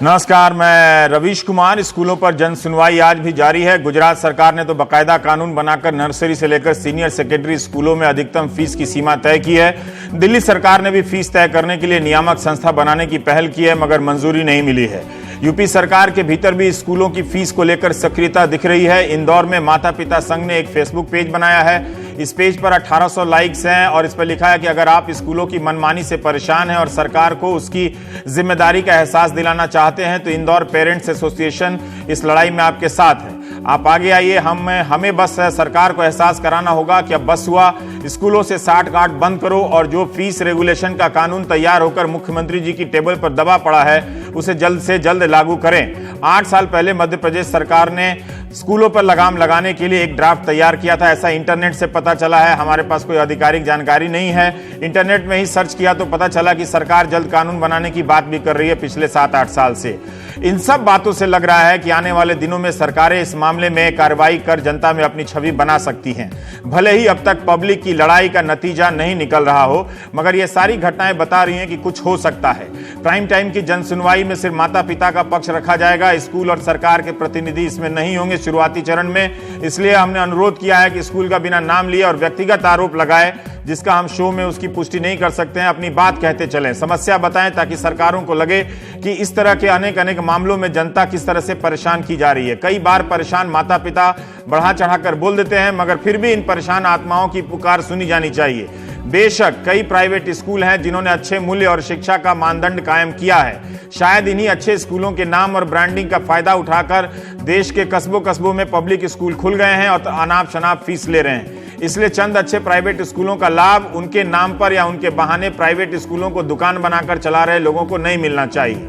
नमस्कार, मैं रवीश कुमार। स्कूलों पर जन सुनवाई आज भी जारी है। गुजरात सरकार ने तो बाकायदा कानून बनाकर नर्सरी से लेकर सीनियर सेकेंडरी स्कूलों में अधिकतम फीस की सीमा तय की है। दिल्ली सरकार ने भी फीस तय करने के लिए नियामक संस्था बनाने की पहल की है, मगर मंजूरी नहीं मिली है। यूपी सरकार के भीतर भी स्कूलों की फीस को लेकर सक्रियता दिख रही है। इंदौर में माता पिता संघ ने एक फेसबुक पेज बनाया है। इस पेज पर 1800 लाइक्स हैं और इस पर लिखा है कि अगर आप स्कूलों की मनमानी से परेशान हैं और सरकार को उसकी जिम्मेदारी का एहसास दिलाना चाहते हैं तो इंदौर पेरेंट्स एसोसिएशन इस लड़ाई में आपके साथ है। आप आगे आइए, हमें बस सरकार को एहसास कराना होगा कि अब बस हुआ, स्कूलों से साठ-गांठ बंद करो और जो फीस रेगुलेशन का कानून तैयार होकर मुख्यमंत्री जी की टेबल पर दबा पड़ा है उसे जल्द से जल्द लागू करें। 8 साल पहले मध्य प्रदेश सरकार ने स्कूलों पर लगाम लगाने के लिए एक ड्राफ्ट तैयार किया था, ऐसा इंटरनेट से पता चला है। हमारे पास कोई आधिकारिक जानकारी नहीं है। इंटरनेट में ही सर्च किया तो पता चला कि सरकार जल्द कानून बनाने की बात भी कर रही है पिछले 7-8 साल से। इन सब बातों से लग रहा है कि आने वाले दिनों में सरकारें इस मामले में कार्रवाई कर जनता में अपनी छवि बना सकती हैं। भले ही अब तक पब्लिक की लड़ाई का नतीजा नहीं निकल रहा हो, मगर ये सारी घटनाएं बता रही हैं कि कुछ हो सकता है। प्राइम टाइम की जन सुनवाई में सिर्फ माता पिता का पक्ष रखा जाएगा, स्कूल और सरकार के प्रतिनिधि इसमें नहीं होंगे शुरुआती चरण में। इसलिए हमने अनुरोध किया है कि स्कूल का बिना नाम लिए और व्यक्तिगत आरोप लगाए, जिसका हम शो में उसकी पुष्टि नहीं कर सकते हैं, अपनी बात कहते चलें, समस्या बताएं, ताकि सरकारों को लगे कि इस तरह के अनेक मामलों में जनता किस तरह से परेशान की जा रही है। कई बार परेशान माता पिता बढ़ा चढ़ाकर बोल देते हैं, मगर फिर भी इन परेशान आत्माओं की पुकार सुनी जानी चाहिए। बेशक कई प्राइवेट स्कूल हैं जिन्होंने अच्छे मूल्य और शिक्षा का मानदंड कायम किया है। शायद इन्हीं अच्छे स्कूलों के नाम और ब्रांडिंग का फायदा उठाकर देश के कस्बों में पब्लिक स्कूल खुल गए हैं और अनाप शनाप फीस ले रहे हैं। इसलिए चंद अच्छे प्राइवेट स्कूलों का लाभ उनके नाम पर या उनके बहाने प्राइवेट स्कूलों को दुकान बनाकर चला रहे लोगों को नहीं मिलना चाहिए।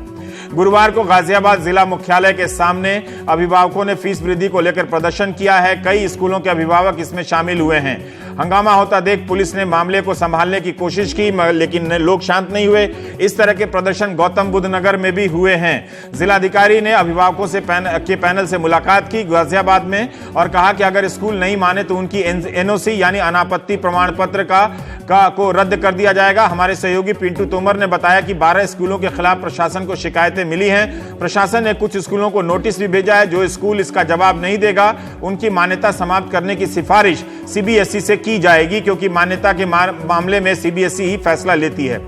गुरुवार को गाजियाबाद जिला मुख्यालय के सामने अभिभावकों ने फीस वृद्धि को लेकर प्रदर्शन किया है। कई स्कूलों के अभिभावक इसमें शामिल हुए हैं। हंगामा होता देख पुलिस ने मामले को संभालने की कोशिश की, लेकिन लोग शांत नहीं हुए। इस तरह के प्रदर्शन गौतम बुद्ध नगर में भी हुए हैं। जिलाधिकारी ने अभिभावकों से पैनल से मुलाकात की गाजियाबाद में और कहा कि अगर स्कूल नहीं माने तो उनकी एनओसी यानी अनापत्ति प्रमाण पत्र को रद्द कर दिया जाएगा। हमारे सहयोगी पिंटू तोमर ने बताया कि 12 स्कूलों के खिलाफ प्रशासन को शिकायतें मिली हैं। प्रशासन ने कुछ स्कूलों को नोटिस भी भेजा है। जो स्कूल इसका जवाब नहीं देगा उनकी मान्यता समाप्त करने की सिफारिश सीबीएसई से की जाएगी, क्योंकि मान्यता के मामले में सीबीएसई ही फैसला लेती है।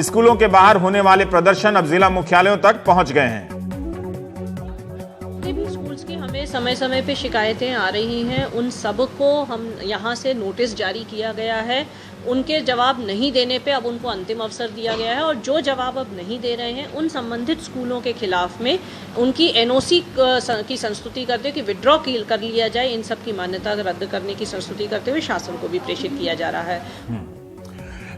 स्कूलों के बाहर होने वाले प्रदर्शन अब जिला मुख्यालयों तक पहुंच गए हैं। स्कूल्स की हमें समय समय पे शिकायतें आ रही हैं, उन सब को हम यहाँ से नोटिस जारी किया गया है। उनके जवाब नहीं देने पे अब उनको अंतिम अवसर दिया गया है और जो जवाब अब नहीं दे रहे हैं उन संबंधित स्कूलों के खिलाफ में उनकी एनओसी की संस्तुति करते हुए कि विड्रॉ कर लिया जाए। इन सब की मान्यता रद्द करने की संस्तुति करते हुए शासन को भी प्रेषित किया जा रहा है।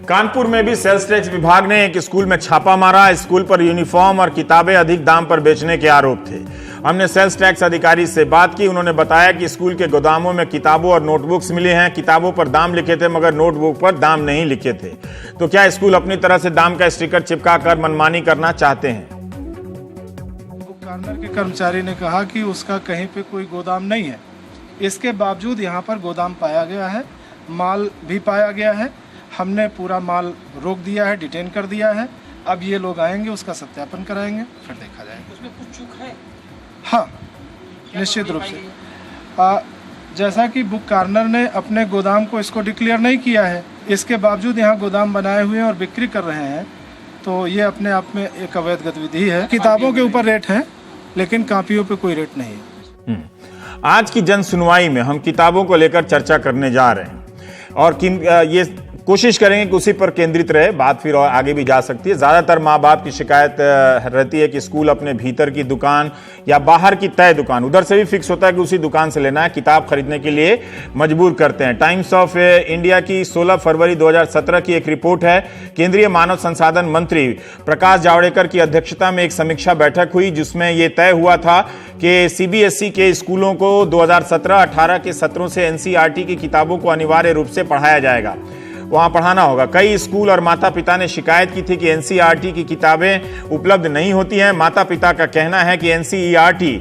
कानपुर में भी सेल्स टैक्स विभाग ने एक स्कूल में छापा मारा। स्कूल पर यूनिफॉर्म और किताबें अधिक दाम पर बेचने के आरोप थे। हमने सेल्स टैक्स अधिकारी से बात की। उन्होंने बताया कि स्कूल के गोदामों में किताबों और नोटबुक्स मिले हैं। किताबों पर दाम लिखे थे मगर नोटबुक पर दाम नहीं लिखे थे। तो क्या स्कूल अपनी तरह से दाम का स्टिकर चिपका कर मनमानी करना चाहते हैं? बुक कॉर्नर के कर्मचारी ने कहा कि उसका कहीं पे कोई गोदाम नहीं है। इसके बावजूद यहाँ पर गोदाम पाया गया है, माल भी पाया गया है। हमने पूरा माल रोक दिया है, डिटेन कर दिया है। अब ये लोग आएंगे, उसका सत्यापन कराएंगे, फिर देखा जाएगा। उसमें कुछ चूक है? हाँ, निश्चित रूप से। जैसा कि बुक कॉर्नर ने अपने गोदाम को इसको डिक्लेयर नहीं किया है, इसके बावजूद यहाँ गोदाम बनाए हुए हैं और बिक्री कर रहे हैं, तो ये अपने आप में एक अवैध गतिविधि है। किताबों के ऊपर रेट है लेकिन कॉपियों पे कोई रेट नहीं है। आज की जन सुनवाई में हम किताबों को लेकर चर्चा करने जा रहे हैं और ये कोशिश करेंगे कि उसी पर केंद्रित रहे। बात फिर और आगे भी जा सकती है। ज़्यादातर माँ बाप की शिकायत रहती है कि स्कूल अपने भीतर की दुकान या बाहर की तय दुकान, उधर से भी फिक्स होता है कि उसी दुकान से लेना है, किताब खरीदने के लिए मजबूर करते हैं। टाइम्स ऑफ इंडिया की 16 फरवरी 2017 की एक रिपोर्ट है। केंद्रीय मानव संसाधन मंत्री प्रकाश जावड़ेकर की अध्यक्षता में एक समीक्षा बैठक हुई जिसमें यह तय हुआ था कि सीबीएसई के स्कूलों को 2017-18 के सत्रों से एनसीईआरटी की किताबों को अनिवार्य रूप से पढ़ाया जाएगा, वहां पढ़ाना होगा। कई स्कूल और माता पिता ने शिकायत की थी कि एनसीईआरटी की किताबें उपलब्ध नहीं होती हैं। माता पिता का कहना है कि एनसीईआरटी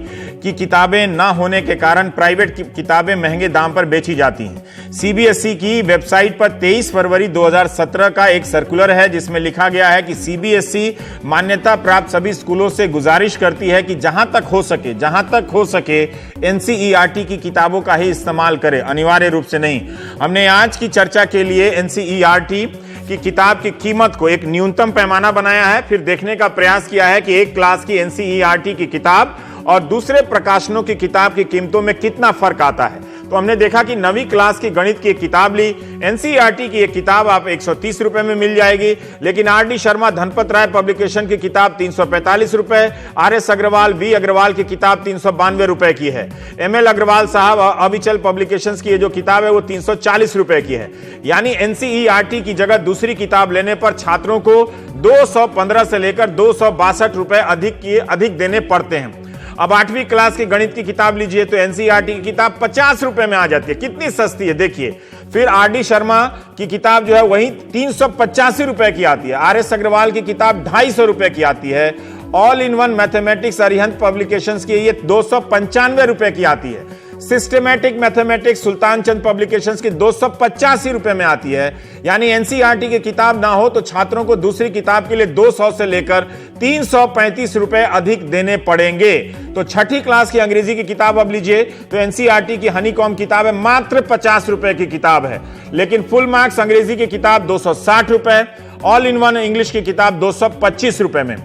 की किताबें ना होने के कारण प्राइवेट किताबें महंगे दाम पर बेची जाती हैं। सीबीएसई की वेबसाइट पर 23 फरवरी 2017 का एक सर्कुलर है जिसमें लिखा गया है कि सीबीएसई मान्यता प्राप्त सभी स्कूलों से गुजारिश करती है कि जहां तक हो सके एनसीईआरटी की किताबों का ही इस्तेमाल करें, अनिवार्य रूप से नहीं। हमने आज की चर्चा के लिए एनसीईआरटी की किताब की कीमत को एक न्यूनतम पैमाना बनाया है, फिर देखने का प्रयास किया है कि एक क्लास की एनसीईआरटी की किताब और दूसरे प्रकाशनों की किताब की कीमतों में कितना फर्क आता है। तो हमने देखा कि 9वीं क्लास की गणित की एक किताब ली, एनसीईआरटी की एक किताब आप 130 रुपए में मिल जाएगी, लेकिन आर.डी. शर्मा धनपत राय पब्लिकेशन की किताब 345 रुपए, आर.एस. अग्रवाल वी अग्रवाल की किताब 392 रुपए की है, एम.एल. अग्रवाल साहब अविचल पब्लिकेशंस की जो किताब है वो 340 रुपए की है। यानी एनसीईआरटी की जगह दूसरी किताब लेने पर छात्रों को 215 से लेकर 262 रुपए अधिक देने पड़ते हैं। अब 8वीं क्लास की गणित की किताब लीजिए तो एनसीईआरटी की किताब 50 रुपए में आ जाती है, कितनी सस्ती है देखिए। फिर आर.डी. शर्मा की किताब जो है वही 385 रुपए की आती है, आर.एस. अग्रवाल की किताब 250 रुपए की आती है, all in one mathematics Arihant publications की ये 295 रुपए की आती है, सिस्टमैटिक मैथमेटिक्स सुल्तान चंद पब्लिकेशंस की 285 रुपए में आती है। यानी एनसीईआरटी की किताब ना हो तो छात्रों को दूसरी किताब के लिए 200 से लेकर 335 रुपए अधिक देने पड़ेंगे। तो 6ठी क्लास की अंग्रेजी की किताब अब लीजिए तो एनसीईआरटी की हनीकॉम किताब है, मात्र 50 रुपए की किताब है, लेकिन फुल मार्क्स अंग्रेजी की किताब 260 रुपए, ऑल इन वन इंग्लिश की किताब 225 रुपए में।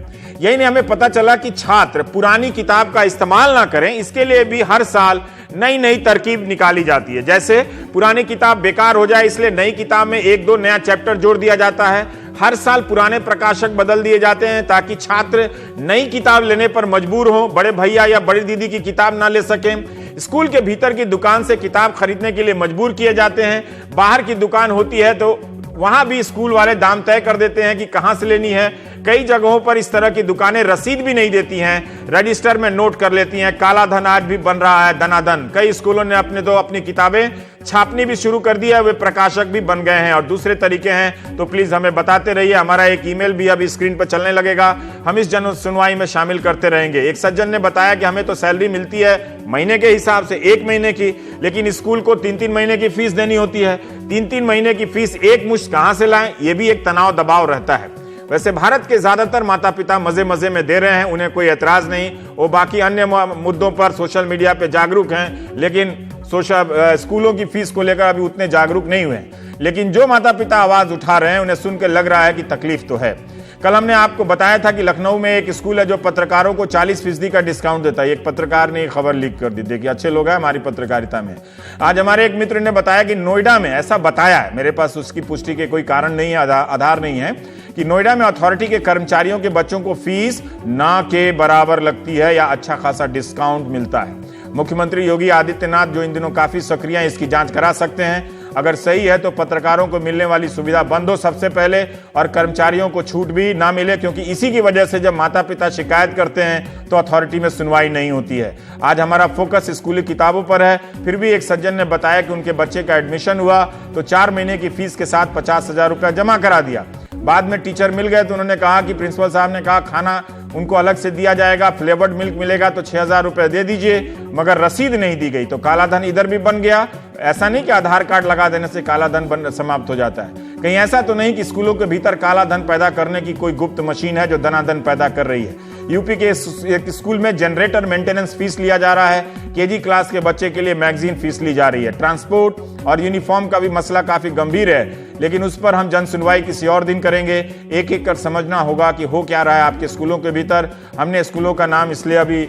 यही नहीं, हमें पता चला कि छात्र पुरानी किताब का इस्तेमाल ना करें, इसके लिए भी हर साल नई तरकीब निकाली जाती है। जैसे पुरानी किताब बेकार हो जाए इसलिए नई किताब में 1-2 नया चैप्टर जोड़ दिया जाता है। हर साल पुराने प्रकाशक बदल दिए जाते हैं ताकि छात्र नई किताब लेने पर मजबूर हो, बड़े भैया या बड़ी दीदी की किताब ना ले सकें। स्कूल के भीतर की दुकान से किताब खरीदने के लिए मजबूर किए जाते हैं। बाहर की दुकान होती है तो वहां भी स्कूल वाले दाम तय कर देते हैं कि कहां से लेनी है। कई जगहों पर इस तरह की दुकानें रसीद भी नहीं देती हैं, रजिस्टर में नोट कर लेती हैं। काला धन आज भी बन रहा है, धनाधन। कई स्कूलों ने अपनी किताबें छापनी भी शुरू कर दी है, वे प्रकाशक भी बन गए हैं और दूसरे तरीके हैं। तो प्लीज हमें बताते रहिए। हमारा एक ईमेल भी अभी स्क्रीन पर चलने लगेगा, हम इस जन सुनवाई में शामिल करते रहेंगे। एक सज्जन ने बताया कि हमें तो सैलरी मिलती है महीने के हिसाब से, 1 महीने की, लेकिन स्कूल को 3-3 महीने की फीस देनी होती है। 3-3 महीने की फीस एक मुश्त कहां से लाएं, यह भी एक तनाव दबाव रहता है। वैसे भारत के ज्यादातर माता पिता मजे मजे में दे रहे हैं, उन्हें कोई एतराज नहीं। वो बाकी अन्य मुद्दों पर सोशल मीडिया पे जागरूक हैं, लेकिन स्कूलों की फीस को लेकर अभी उतने जागरूक नहीं हुए। लेकिन जो माता पिता आवाज उठा रहे हैं उन्हें सुनकर लग रहा है कि तकलीफ तो है। कल हमने आपको बताया था कि लखनऊ में एक स्कूल है जो पत्रकारों को 40% का डिस्काउंट देता है। एक पत्रकार ने खबर लीक कर दी, देखिए अच्छे लोग हैं हमारी पत्रकारिता में। आज हमारे एक मित्र ने बताया कि नोएडा में, ऐसा बताया है, मेरे पास उसकी पुष्टि के कोई कारण नहीं है, आधार नहीं है, कि नोएडा में अथॉरिटी के कर्मचारियों के बच्चों को फीस ना के बराबर लगती है या अच्छा खासा डिस्काउंट मिलता है। मुख्यमंत्री योगी आदित्यनाथ जो इन दिनों काफी सक्रिय हैं, इसकी जांच करा सकते हैं। अगर सही है तो पत्रकारों को मिलने वाली सुविधा बंद हो सबसे पहले, और कर्मचारियों को छूट भी ना मिले, क्योंकि इसी की वजह से जब माता पिता शिकायत करते हैं तो अथॉरिटी में सुनवाई नहीं होती है। आज हमारा फोकस स्कूली किताबों पर है। फिर भी एक सज्जन ने बताया कि उनके बच्चे का एडमिशन हुआ तो 4 महीने की फीस के साथ 50,000 रुपया जमा करा दिया। बाद में टीचर मिल गए तो उन्होंने कहा कि प्रिंसिपल साहब ने कहा खाना उनको अलग से दिया जाएगा, फ्लेवर्ड मिल्क मिलेगा तो 6,000 रुपए दे दीजिए, मगर रसीद नहीं दी गई। तो काला धन इधर भी बन गया। ऐसा नहीं कि आधार कार्ड लगा देने से काला धन समाप्त हो जाता है। कहीं ऐसा तो नहीं कि स्कूलों के भीतर काला धन पैदा करने की कोई गुप्त मशीन है जो धनाधन पैदा कर रही है। यूपी के एक स्कूल में जनरेटर मेंटेनेंस फीस लिया जा रहा है, केजी क्लास के बच्चे के लिए मैगजीन फीस ली जा रही है। ट्रांसपोर्ट और यूनिफॉर्म का भी मसला काफी गंभीर है, लेकिन उस पर हम जन सुनवाई किसी और दिन करेंगे। एक एक कर समझना होगा कि हो क्या रहा है आपके स्कूलों के भीतर। हमने स्कूलों का नाम इसलिए अभी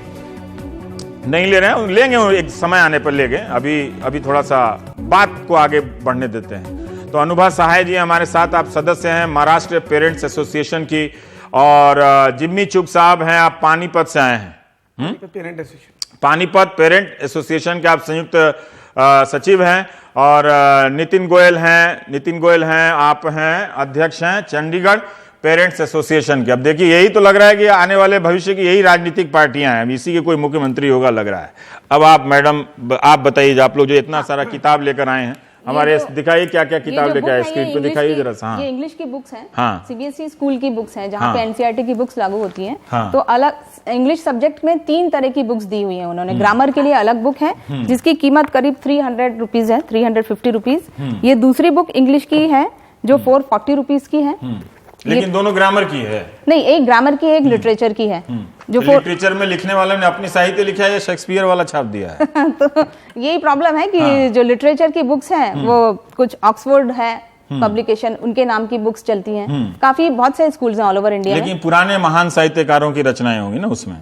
नहीं ले रहे हैं, लेंगे एक समय आने पर लेंगे। अभी थोड़ा सा बात को आगे बढ़ने देते हैं। तो अनुभा सहाय जी हमारे साथ, आप सदस्य हैं महाराष्ट्र पेरेंट्स एसोसिएशन की, और जिम्मी चुग साहब हैं, आप पानीपत से आए हैं। पानीपत पेरेंट एसोसिएशन के आप संयुक्त सचिव हैं। और नितिन गोयल हैं, आप हैं अध्यक्ष हैं चंडीगढ़ पेरेंट्स एसोसिएशन के। अब देखिए यही तो लग रहा है कि आने वाले भविष्य की यही राजनीतिक पार्टियां हैं, इसी के कोई मुख्यमंत्री होगा लग रहा है। अब आप मैडम आप बताइए, आप लोग जो इतना सारा किताब लेकर आए हैं, हमारे दिखाइए क्या क्या किताब लेके आए, स्क्रीन पे दिखाइए जरा सा। हाँ, ये इंग्लिश की बुक्स हैं। हाँ, सीबीएसई स्कूल की बुक्स हैं, जहाँ हाँ, पे एनसीईआरटी की बुक्स लागू होती हैं। हाँ, तो अलग इंग्लिश सब्जेक्ट में 3 तरह की बुक्स दी हुई हैं उन्होंने। ग्रामर के लिए अलग बुक है जिसकी कीमत करीब 300 रुपीज है, 350 रुपीज। ये दूसरी बुक इंग्लिश की है जो 440 रुपीज की है। लेकिन दोनों ग्रामर की है? नहीं, एक ग्रामर की, एक लिटरेचर की है। जो लिटरेचर में लिखने वाले ने अपनी साहित्य लिखा है या शेक्सपियर वाला छाप दिया है? तो यही प्रॉब्लम है कि जो लिटरेचर की बुक्स हैं वो कुछ ऑक्सफोर्ड है पब्लिकेशन, उनके नाम की बुक्स चलती हैं। काफी बहुत से स्कूल्स हैं ऑल ओवर इंडिया में। लेकिन पुराने महान साहित्यकारों की रचनाएं होंगी ना उसमें?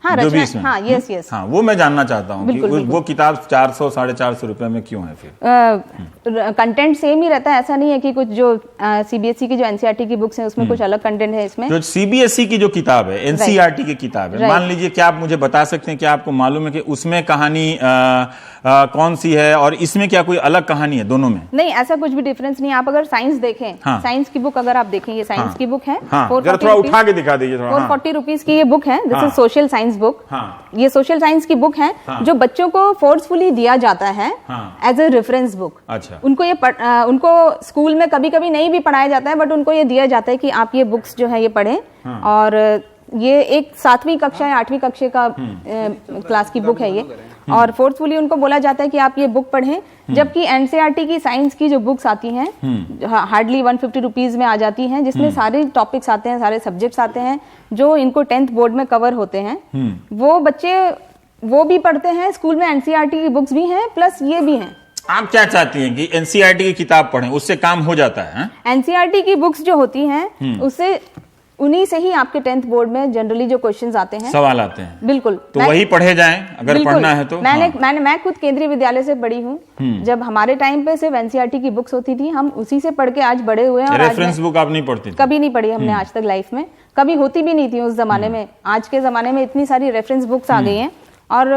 हाँ, जो भी इसमें, हाँ, यस यस, हाँ, वो मैं जानना चाहता हूँ कि वो किताब 400 450 रुपए में क्यों है फिर? कंटेंट सेम ही रहता है, ऐसा नहीं है कि कुछ जो सीबीएसई की जो एनसीईआरटी की बुक्स हैं उसमें कुछ अलग कंटेंट है। इसमें जो सीबीएसई की जो किताब है, एनसीईआरटी की किताब है, मान लीजिए, क्या आप मुझे बता सकते हैं, क्या आपको मालूम है कि उसमें कहानी कौन सी है और इसमें क्या कोई अलग कहानी है दोनों में? नहीं, ऐसा कुछ भी डिफरेंस नहीं। आप अगर साइंस देखें, हाँ, साइंस की बुक अगर आप देखें, ये साइंस की बुक है। हाँ, जरा थोड़ा उठा के दिखा दीजिए थोड़ा। 440 रुपीज की ये बुक है। This is social science book. ये सोशल साइंस की बुक है जो बच्चों को फोर्सफुली दिया जाता है एज ए रेफरेंस बुक। अच्छा। उनको स्कूल में कभी कभी नहीं भी पढ़ाया जाता है, बट उनको ये दिया जाता है कि आप ये बुक्स जो है ये पढ़ें। और ये एक 7वीं कक्षा या 8वीं कक्षा का क्लास की बुक है ये, और फोर्सफुली उनको बोला जाता है कि आप ये बुक पढ़ें। जबकि एनसीईआरटी की साइंस की जो बुक्स आती हैं हार्डली 150 रुपीज में आ जाती हैं, जिसमें सारे टॉपिक्स आते हैं, सारे सब्जेक्ट्स आते हैं जो इनको 10th बोर्ड में कवर होते हैं। वो बच्चे वो भी पढ़ते हैं, स्कूल में एनसीईआरटी की बुक्स भी हैं प्लस ये भी हैं। आप क्या चाहती हैं कि एनसीईआरटी की किताब पढ़ें, उससे काम हो जाता है? एनसीईआरटी की बुक्स जो होती हैं उससे उन्हीं से ही आपके 10th बोर्ड में जनरली जो क्वेश्चंस आते हैं, सवाल आते हैं, बिल्कुल, तो वही पढ़े जाएं अगर पढ़ना है तो। मैं खुद केंद्रीय विद्यालय से पढ़ी हूँ। जब हमारे टाइम पे सिर्फ एनसीईआरटी की बुक्स होती थी, हम उसी से पढ़ के आज बड़े हुए हैं। रेफरेंस बुक आप नहीं पढ़ती? कभी नहीं पढ़ी हमने आज तक लाइफ में, कभी होती भी नहीं थी उस जमाने में। आज के जमाने में इतनी सारी रेफरेंस बुक्स आ गई हैं और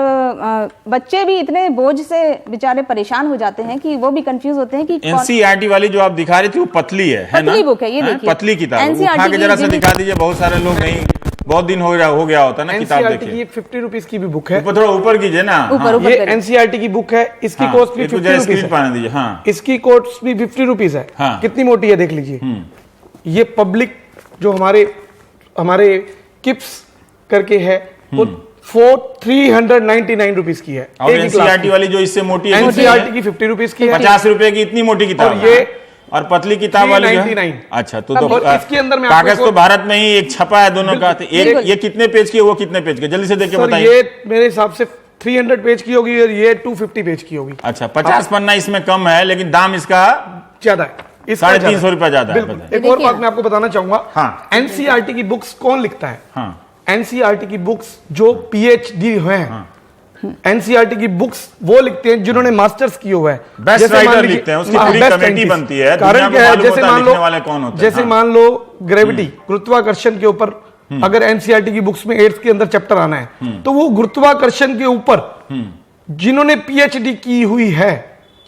बच्चे भी इतने बोझ से बेचारे परेशान हो जाते हैं कि वो भी कंफ्यूज होते हैं कि एनसीईआरटी वाली जो आप दिखा रही थी वो पतली है ना? पतली बुक है ये, देखिए पतली किताब, उठा के जरा सा दिखा दीजिए। बहुत सारे लोग नहीं, बहुत दिन हो गया होता ना किताब देखे। ये 50 रुपीज की भी बुक है। थोड़ा ऊपर कीजिए ना। ये एनसीईआरटी की बुक है, इसकी कॉस्ट भी 50 रुपीज है। हाँ, इसकी कॉस्ट भी 50 रुपीज है। कितनी मोटी है देख लीजिए। ये पब्लिक जो हमारे किप्स करके है वो 399 रुपीज की है। और एनसीईआरटी वाली जो इससे मोटी है, एनसीईआरटी की 50 रुपीज की है। 50 रुपए की इतनी मोटी किताब। और ये और पतली किताब वाली 399। अच्छा, तो इसके अंदर में कागज तो भारत में ही एक छपा है दोनों का। ये कितने पेज की है, वो कितने पेज की? जल्दी से देख के बताइए। ये मेरे हिसाब से 300 पेज की होगी और ये 250 पेज की होगी। अच्छा, 50 पन्ना इसमें कम है लेकिन दाम इसका ज्यादा है, 350 रुपया ज्यादा है। एक और बात मैं आपको बताना चाहूंगा, एनसीईआरटी की बुक्स कौन लिखता है? एनसीईआरटी की बुक्स जो पीएचडी हैं, एनसीईआरटी की बुक्स वो लिखते हैं जिन्होंने मास्टर्स किए हुए हैं। बेस्ट राइटर लिखते हैं, उसकी पूरी कमेटी बनती है। कारण क्या है, जैसे मान लो ग्रेविटी, गुरुत्वाकर्षण के ऊपर अगर एनसीईआरटी की बुक्स में 8th के अंदर चैप्टर आना है तो वो गुरुत्वाकर्षण के ऊपर जिन्होंने पीएचडी की हुई है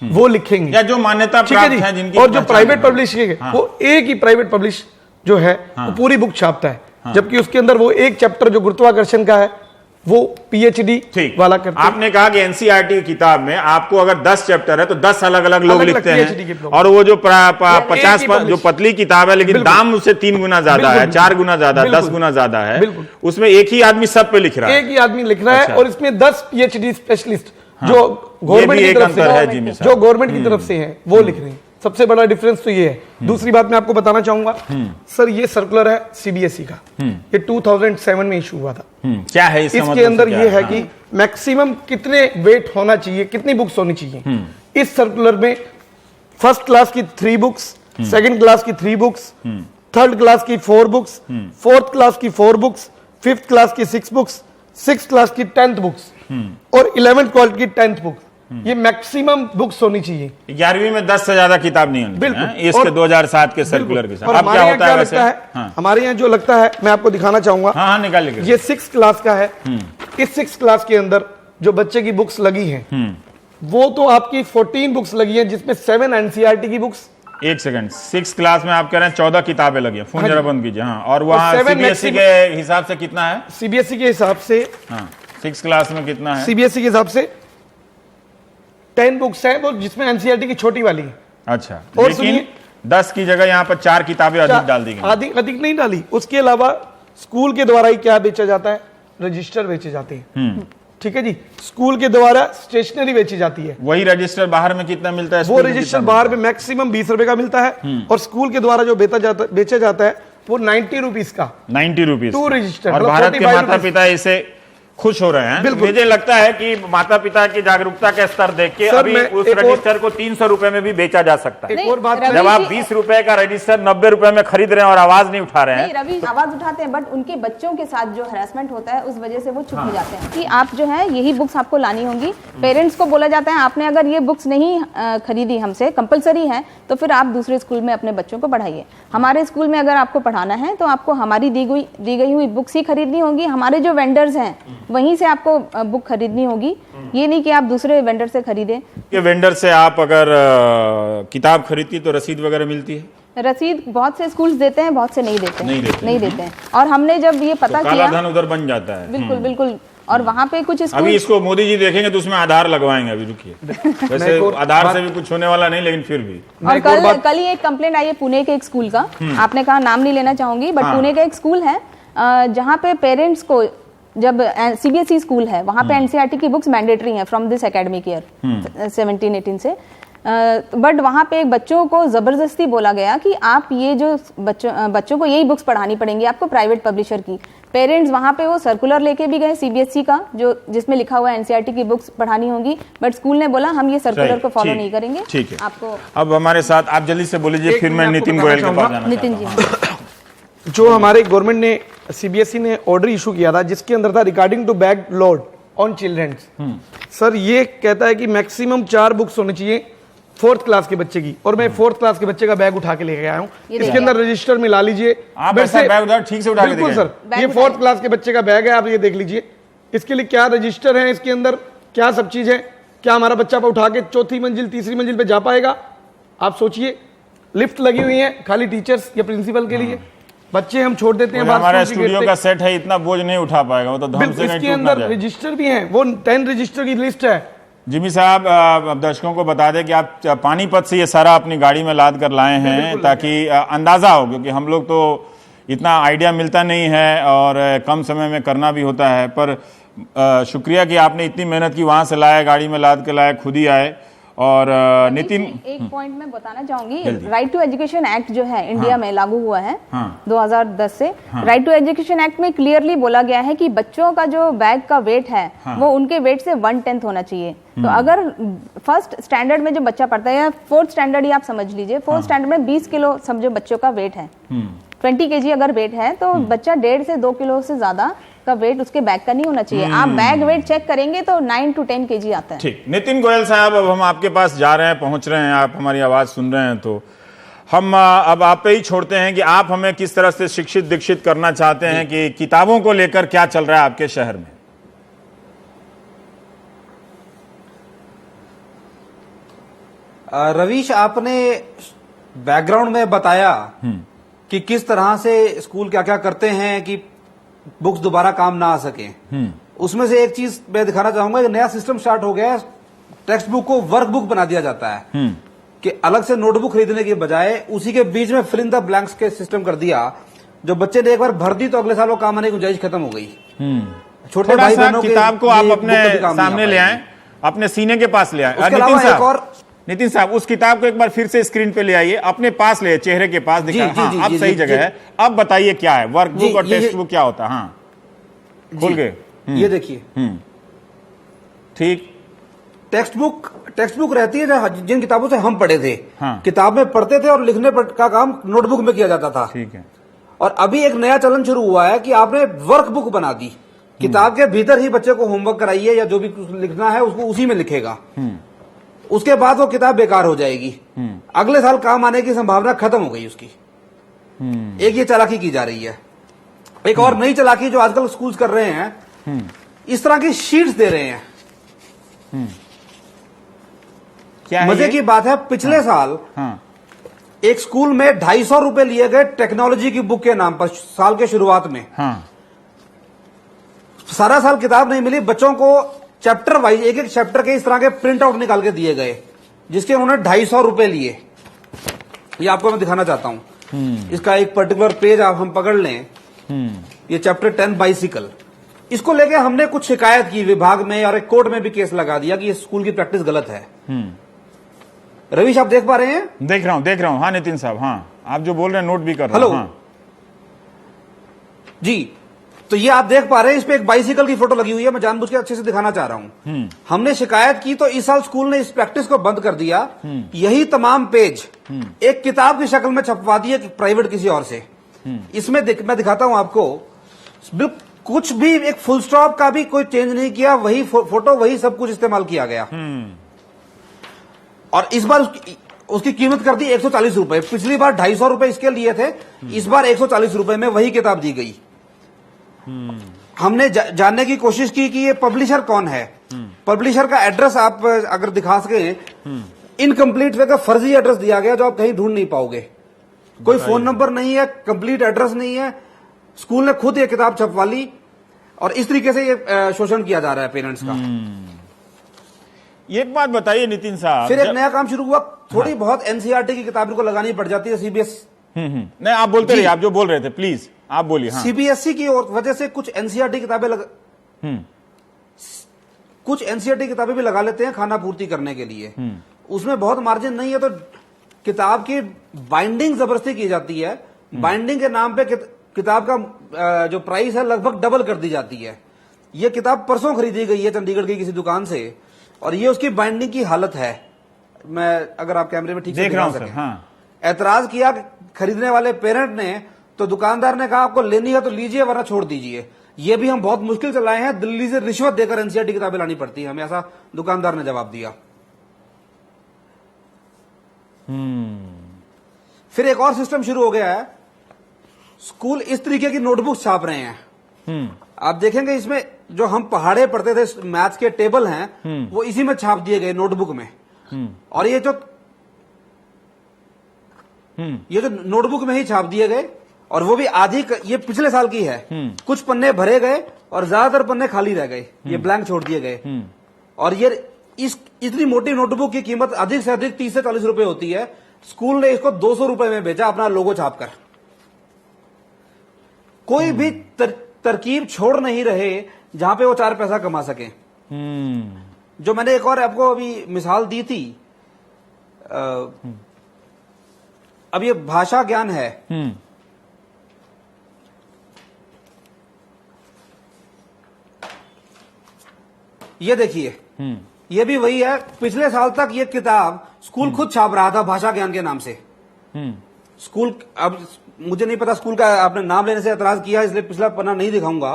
वो लिखेंगे, या जो मान्यता प्राप्त है जिनकी। और जो प्राइवेट पब्लिश वो एक ही प्राइवेट पब्लिश जो है वो पूरी बुक छापता है। जबकि उसके अंदर वो एक चैप्टर जो गुरुत्वाकर्षण का है वो पीएचडी वाला करते हैं। आपने कहा कि एनसीईआरटी की किताब में आपको अगर 10 चैप्टर है तो 10 अलग अलग लोग लिखते हैं, और वो जो 50 जो पतली किताब है लेकिन दाम उससे 3 गुना ज्यादा है, 4 गुना ज्यादा, 10 गुना ज्यादा है, उसमें एक ही आदमी सब पे लिख रहा है। एक ही आदमी लिख रहा है और इसमें 10 पीएचडी स्पेशलिस्ट जो गवर्नमेंट की तरफ से है वो लिख रहे हैं। सबसे बड़ा डिफरेंस तो ये है। दूसरी बात मैं आपको बताना चाहूंगा सर, ये सर्कुलर है सीबीएसई का, ये 2007 में इशू हुआ था। क्या है इसके अंदर ये है कि मैक्सिमम कितने वेट होना चाहिए, कितनी बुक्स होनी चाहिए। इस सर्कुलर में फर्स्ट क्लास की 3 बुक्स, सेकंड क्लास की 3 बुक्स, थर्ड क्लास की 4 बुक्स, फोर्थ क्लास की 4 बुक्स, फिफ्थ क्लास की 6 बुक्स, 6th क्लास की 10th बुक्स और 11th क्वालिटी की 10th बुक्स, ये मैक्सिमम बुक्स होनी चाहिए। 11वीं में 10 से ज्यादा किताब नहीं होनी। बिल्कुल, इसके 2007 के सर्कुलर के साथ। अब क्या होता है वैसे? हमारे यहाँ जो लगता है मैं आपको दिखाना चाहूंगा। हाँ, निकालिए। ये 6th क्लास का है। इस 6th क्लास के अंदर जो बच्चे की बुक्स लगी हैं वो तो आपकी 14 बुक्स लगी हैं, जिसमें 7 एनसीईआरटी की बुक्स। एक सेकंड, 6th क्लास में आप कह रहे हैं 14 किताबें लगी हैं। फोन जरा बंद कीजिए। हाँ, और वहाँ सीबीएसई के हिसाब से कितना है? सीबीएसई के हिसाब से 6th क्लास में कितना है? सीबीएसई के हिसाब से 10 बुक्स हैं वो जिसमें एनसीईआरटी की छोटी वाली है। अच्छा, और लेकिन सुनिए, 10 की जगह यहाँ पर 4 किताबें अधिक डाल दी गई। अधिक नहीं डाली। उसके अलावा स्कूल के द्वारा ही क्या बेचा जाता है, रजिस्टर बेचे जाते हैं। ठीक है जी, स्कूल के द्वारा स्टेशनरी बेची जाती है। वही रजिस्टर बाहर में कितना मिलता है? वो रजिस्टर बाहर में मैक्सिमम 20 रुपए का मिलता है और स्कूल के द्वारा जो बेचा जाता है वो 90 रुपीज का, 90 रुपीज 2 रजिस्टर। और भारत के माता पिता इसे खुश हो रहे हैं। मुझे लगता है कि माता पिता की जागरूकता का स्तर देख के अभी उस रजिस्टर को 300 रुपए में भी बेचा जा सकता है। एक और बात, जब आप 20 रुपए का रजिस्टर 90 रुपए में खरीद रहे हैं और आवाज नहीं उठा रहे हैं। रवि आवाज उठाते हैं, बट उनके बच्चों के साथ जो हरासमेंट होता है उस वजह से वो चुप हो जाते हैं कि आप जो है यही बुक्स आपको लानी होंगी। पेरेंट्स को बोला जाता है आपने अगर ये बुक्स नहीं खरीदी हमसे, कंपलसरी है, तो फिर आप दूसरे स्कूल में अपने बच्चों को पढ़ाइए। हमारे स्कूल में अगर आपको पढ़ाना है तो आपको हमारी दी गई हुई बुक्स ही खरीदनी होगी। हमारे जो वेंडर्स हैं वहीं से आपको बुक खरीदनी होगी, ये नहीं कि आप दूसरे वेंडर से खरीदें। ये वेंडर से आप अगर किताब खरीदती तो रसीद वगैरह मिलती है? रसीद बहुत से स्कूल्स देते हैं, बहुत से नहीं देते नहीं देते हैं। और हमने जब ये पता काला किया, धन उधर बन जाता है। बिल्कुल। और वहाँ पे कुछ स्कूल, अभी इसको मोदी जी देखेंगे तो उसमें आधार लगवाएंगे। अभी रुकिए, वैसे आधार से भी कुछ होने वाला नहीं, लेकिन फिर भी। और कल ही एक कंप्लेंट आई है पुणे के एक स्कूल का, आपने कहा नाम नहीं लेना चाहूंगी, बट पुणे का एक स्कूल है जहाँ पे पेरेंट्स को, जब सीबीएसई स्कूल है वहाँ पे एनसीईआरटी की बुक्स मैंडेटरी हैं फ्रॉम दिस एकेडमिक ईयर 17-18 से, बट वहाँ पे बच्चों को जबरदस्ती बोला गया कि आप ये जो बच्चों को यही बुक्स पढ़ानी पड़ेंगी आपको प्राइवेट पब्लिशर की। पेरेंट्स वहाँ पे वो सर्कुलर लेके भी गए सीबीएसई का, जो जिसमें लिखा हुआ है एनसीईआरटी की बुक्स पढ़ानी होंगी, बट स्कूल ने बोला हम ये सर्कुलर को फॉलो नहीं करेंगे। ठीक है, आपको अब हमारे साथ आप जल्दी से बोलिए, फिर मैं नितिन गोयल के पास जाना। नितिन जी, जो हमारे गवर्नमेंट ने सीबीएसई ने ऑर्डर इशू किया था जिसके अंदर था regarding to bag load on childrens, sir ये कहता है कि मैक्सिमम 4 बुक्स होनी चाहिए 4th क्लास के बच्चे की, और मैं 4th क्लास के बच्चे का बैग उठा के लेके आया हूँ। इसके अंदर रजिस्टर मिला लीजिए। आप ऐसा बैग उधर ठीक से उठा के बिल्कुल सर, ये 4th क्लास के बच्चे का बैग है, आप ये देख लीजिए। इसके लिए क्या रजिस्टर है, इसके अंदर क्या सब चीज है, क्या हमारा बच्चा उठा के 4थी मंजिल 3री मंजिल पे जा पाएगा? आप सोचिए, लिफ्ट लगी हुई है खाली टीचर्स या प्रिंसिपल के लिए, बच्चे हम छोड़ देते हैं। हमारा स्टूडियो का सेट है, इतना बोझ नहीं उठा पाएगा वो तो धम से। इसके अंदर रजिस्टर भी है, वो 10 रजिस्टर की लिस्ट है। जिमी साहब, अब दर्शकों को बता दें कि आप पानीपत से ये सारा अपनी गाड़ी में लाद कर लाए हैं ताकि अंदाजा हो, क्योंकि हम लोग तो इतना आइडिया मिलता नहीं है और कम समय में करना भी होता है। पर शुक्रिया कि आपने इतनी मेहनत की, वहां से लाया, गाड़ी में लाद के लाया, खुद ही आए। और नितिन, एक पॉइंट मैं बताना चाहूंगी, राइट टू एजुकेशन एक्ट जो है इंडिया में लागू हुआ है 2010 से। राइट टू एजुकेशन एक्ट में क्लियरली बोला गया है कि बच्चों का जो बैग का वेट है वो उनके वेट से 1/10 होना चाहिए। तो अगर फर्स्ट स्टैंडर्ड में जो बच्चा पढ़ता है या 4th स्टैंडर्ड ही आप समझ लीजिए, 4th स्टैंडर्ड में 20 किलो समझो बच्चों का वेट है, 20 kg अगर वेट है तो बच्चा 1.5 से 2 किलो से ज्यादा का वेट उसके बैग का नहीं होना चाहिए। आप बैग वेट चेक करेंगे तो 9 to 10 kg आता है। ठीक, नितिन गोयल साहब, अब हम आपके पास जा रहे हैं, पहुंच रहे हैं, आप हमारी आवाज सुन रहे हैं, तो हम अब आप पे ही छोड़ते हैं कि आप हमें किस तरह से शिक्षित दीक्षित करना चाहते हैं कि किताबों को लेकर क्या चल रहा है आपके शहर में। रवीश, आपने बैकग्राउंड में बताया कि किस तरह से स्कूल क्या क्या करते हैं कि बुक्स दोबारा काम ना आ सके। उसमें से एक चीज मैं दिखाना चाहूंगा, नया सिस्टम स्टार्ट हो गया है, टेक्स्ट बुक को वर्क बुक बना दिया जाता है कि अलग से नोटबुक खरीदने के बजाय उसी के बीच में फिल इन द ब्लैंक्स के सिस्टम कर दिया। जो बच्चे ने एक बार भर दी तो अगले साल वो काम आने की गुंजाइश खत्म हो गई। छोटे भाई बहनों किताब को आप अपने सामने ले आए, अपने सीने के पास ले आए। नितिन साहब, उस किताब को एक बार फिर से स्क्रीन पे ले आइए, अपने पास ले, चेहरे के पास दिखाएं। हाँ, अब सही जगह है। अब बताइए क्या है वर्क बुक और टेक्स्ट बुक क्या होता है? हाँ, खुल गए, ये देखिए। ठीक, टेक्स्ट बुक रहती है जिन किताबों से हम पढ़े थे। हाँ। किताब में पढ़ते थे और लिखने का काम नोटबुक में किया जाता था। ठीक है। और अभी एक नया चलन शुरू हुआ है कि आपने वर्क बुक बना दी, किताब के भीतर ही बच्चे को होमवर्क कराइए या जो भी लिखना है उसको उसी में लिखेगा। उसके बाद वो किताब बेकार हो जाएगी, अगले साल काम आने की संभावना खत्म हो गई उसकी। एक ये चालाकी की जा रही है। एक और नई चालाकी जो आजकल स्कूल्स कर रहे हैं, इस तरह की शीट्स दे रहे हैं। क्या मजे की बात है, पिछले साल एक स्कूल में 250 रुपए लिए गए टेक्नोलॉजी की बुक के नाम पर साल के शुरुआत में। सारा साल किताब नहीं मिली, बच्चों को चैप्टर वाइज एक एक चैप्टर के इस तरह के प्रिंट आउट निकाल के दिए गए, जिसके उन्होंने 250 रुपए लिए। ये आपको मैं दिखाना चाहता हूं। इसका एक पर्टिकुलर पेज आप हम पकड़ लें, ये चैप्टर 10 बाइसिकल, इसको लेके हमने कुछ शिकायत की विभाग में और एक कोर्ट में भी केस लगा दिया कि ये स्कूल की प्रैक्टिस गलत है। रवीश, आप देख पा रहे हैं? देख रहा हूं। हाँ नितिन साहब, हाँ आप जो बोल रहे हैं नोट भी कर रहा हेलो। हूं। हाँ जी, तो ये आप देख पा रहे हैं, इस पे एक बाइसिकल की फोटो लगी हुई है, मैं जानबूझ के अच्छे से दिखाना चाह रहा हूं। हमने शिकायत की तो इस साल स्कूल ने इस प्रैक्टिस को बंद कर दिया। यही तमाम पेज एक किताब की शक्ल में छपवा दिए प्राइवेट किसी और से। इसमें मैं दिखाता हूं आपको, कुछ भी एक फुल स्टॉप का भी कोई चेंज नहीं किया, वही फोटो वही सब कुछ इस्तेमाल किया गया। और इस बार उसकी कीमत कर दी 140 रुपए। पिछली बार 250 रुपए इसके लिए थे, इस बार 140 रुपए में वही किताब दी गई। हमने जानने की कोशिश की कि ये पब्लिशर कौन है। पब्लिशर का एड्रेस आप अगर दिखा सके, इनकम्प्लीट वे का फर्जी एड्रेस दिया गया जो आप कहीं ढूंढ नहीं पाओगे। कोई फोन नंबर नहीं है, कंप्लीट एड्रेस नहीं है। स्कूल ने खुद ये किताब छपवा ली और इस तरीके से ये शोषण किया जा रहा है पेरेंट्स का। एक बात बताइए नितिन साहब, फिर एक नया काम शुरू हुआ, थोड़ी बहुत एनसीईआरटी की किताबों को लगानी पड़ जाती है सीबीएस। नहीं आप बोलते रहिए, आप जो बोल रहे थे प्लीज आप बोलिए। हाँ। सीबीएसई की वजह से कुछ एनसीईआरटी किताबें कुछ एनसीईआरटी किताबें भी लगा लेते हैं खाना पूर्ति करने के लिए। उसमें बहुत मार्जिन नहीं है तो किताब की बाइंडिंग जबरदस्ती की जाती है। बाइंडिंग के नाम पे किताब का जो प्राइस है लगभग डबल कर दी जाती है। ये किताब परसों खरीदी गई है चंडीगढ़ की किसी दुकान से और ये उसकी बाइंडिंग की हालत है। मैं अगर आप कैमरे में ठीक से दिखा सकें। हाँ। ऐतराज किया खरीदने वाले पेरेंट ने, तो दुकानदार ने कहा आपको लेनी है तो लीजिए वरना छोड़ दीजिए। ये भी हम बहुत मुश्किल से लाए हैं, दिल्ली से रिश्वत देकर एनसीईआरटी किताबें लानी पड़ती है हमें, ऐसा दुकानदार ने जवाब दिया। फिर एक और सिस्टम शुरू हो गया है, स्कूल इस तरीके की नोटबुक छाप रहे हैं। आप देखेंगे इसमें जो हम पहाड़े पढ़ते थे मैथ्स के टेबल हैं वो इसी में छाप दिए गए नोटबुक में। और ये जो नोटबुक में ही छाप दिए गए और वो भी आधी ये पिछले साल की है। कुछ पन्ने भरे गए और ज्यादातर पन्ने खाली रह गए, ये ब्लैंक छोड़ दिए गए। और ये इतनी मोटी नोटबुक की कीमत अधिक से अधिक 30 से 40 रुपए होती है। स्कूल ने इसको 200 रुपए में बेचा अपना लोगो छापकर। कोई भी तरकीब छोड़ नहीं रहे जहां पे वो 4 पैसा कमा सके। जो मैंने एक और आपको अभी मिसाल दी थी, अब ये भाषा ज्ञान है। ये देखिए, ये भी वही है। पिछले साल तक ये किताब स्कूल खुद छाप रहा था भाषा ज्ञान के नाम से। स्कूल, अब मुझे नहीं पता स्कूल का, आपने नाम लेने से एतराज किया इसलिए पिछला पन्ना नहीं दिखाऊंगा।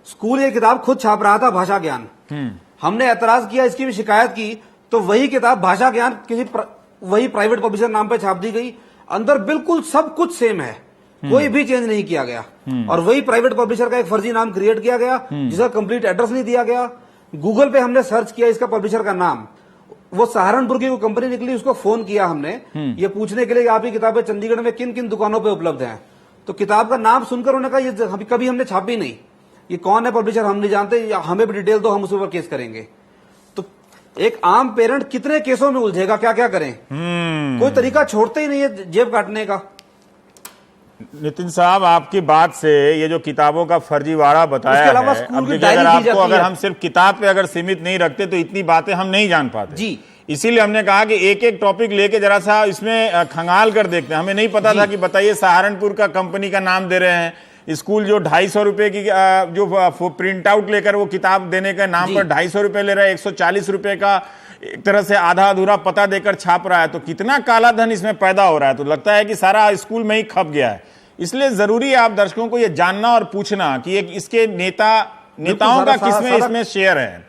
स्कूल ये किताब खुद छाप रहा था भाषा ज्ञान। हमने एतराज किया, इसकी भी शिकायत की, तो वही किताब भाषा ज्ञान वही प्राइवेट पब्लिशर नाम पे छाप दी गई। अंदर बिल्कुल सब कुछ सेम है, कोई भी चेंज नहीं किया गया। और वही प्राइवेट पब्लिशर का एक फर्जी नाम क्रिएट किया गया जिसका कंप्लीट एड्रेस नहीं दिया गया। गूगल पे हमने सर्च किया इसका पब्लिशर का नाम, वो सहारनपुर की कोई कंपनी निकली, उसको फोन किया हमने ये पूछने के लिए कि आपकी किताबें चंडीगढ़ में किन किन दुकानों पे उपलब्ध हैं। तो किताब का नाम सुनकर उन्होंने कहा ये कभी हमने छापी नहीं, ये कौन है पब्लिशर हम नहीं जानते, हमें भी डिटेल दो, हम उस पर केस करेंगे। तो एक आम पेरेंट कितने केसों में उलझेगा, क्या क्या करें। कोई तरीका छोड़ते ही नहीं है जेब काटने का। नितिन साहब, आपकी बात से ये जो किताबों का फर्जीवाड़ा बताया है, अब देखिए अगर हम सिर्फ किताब पे अगर सीमित नहीं रखते तो इतनी बातें हम नहीं जान पाते जी। इसीलिए हमने कहा कि एक एक टॉपिक लेके जरा सा इसमें खंगाल कर देखते हैं। हमें नहीं पता था कि बताइए सहारनपुर का कंपनी का नाम दे रहे हैं, स्कूल जो 250 रुपए की जो प्रिंट आउट लेकर वो किताब देने के नाम पर 250 रुपए ले रहा है, 140 रुपए का एक तरह से आधा अधूरा पता देकर छाप रहा है। तो कितना काला धन इसमें पैदा हो रहा है। तो लगता है कि सारा स्कूल में ही खप गया है। इसलिए जरूरी है आप दर्शकों को यह जानना और पूछना कि इसके नेताओं का किसमें इसमें शेयर है।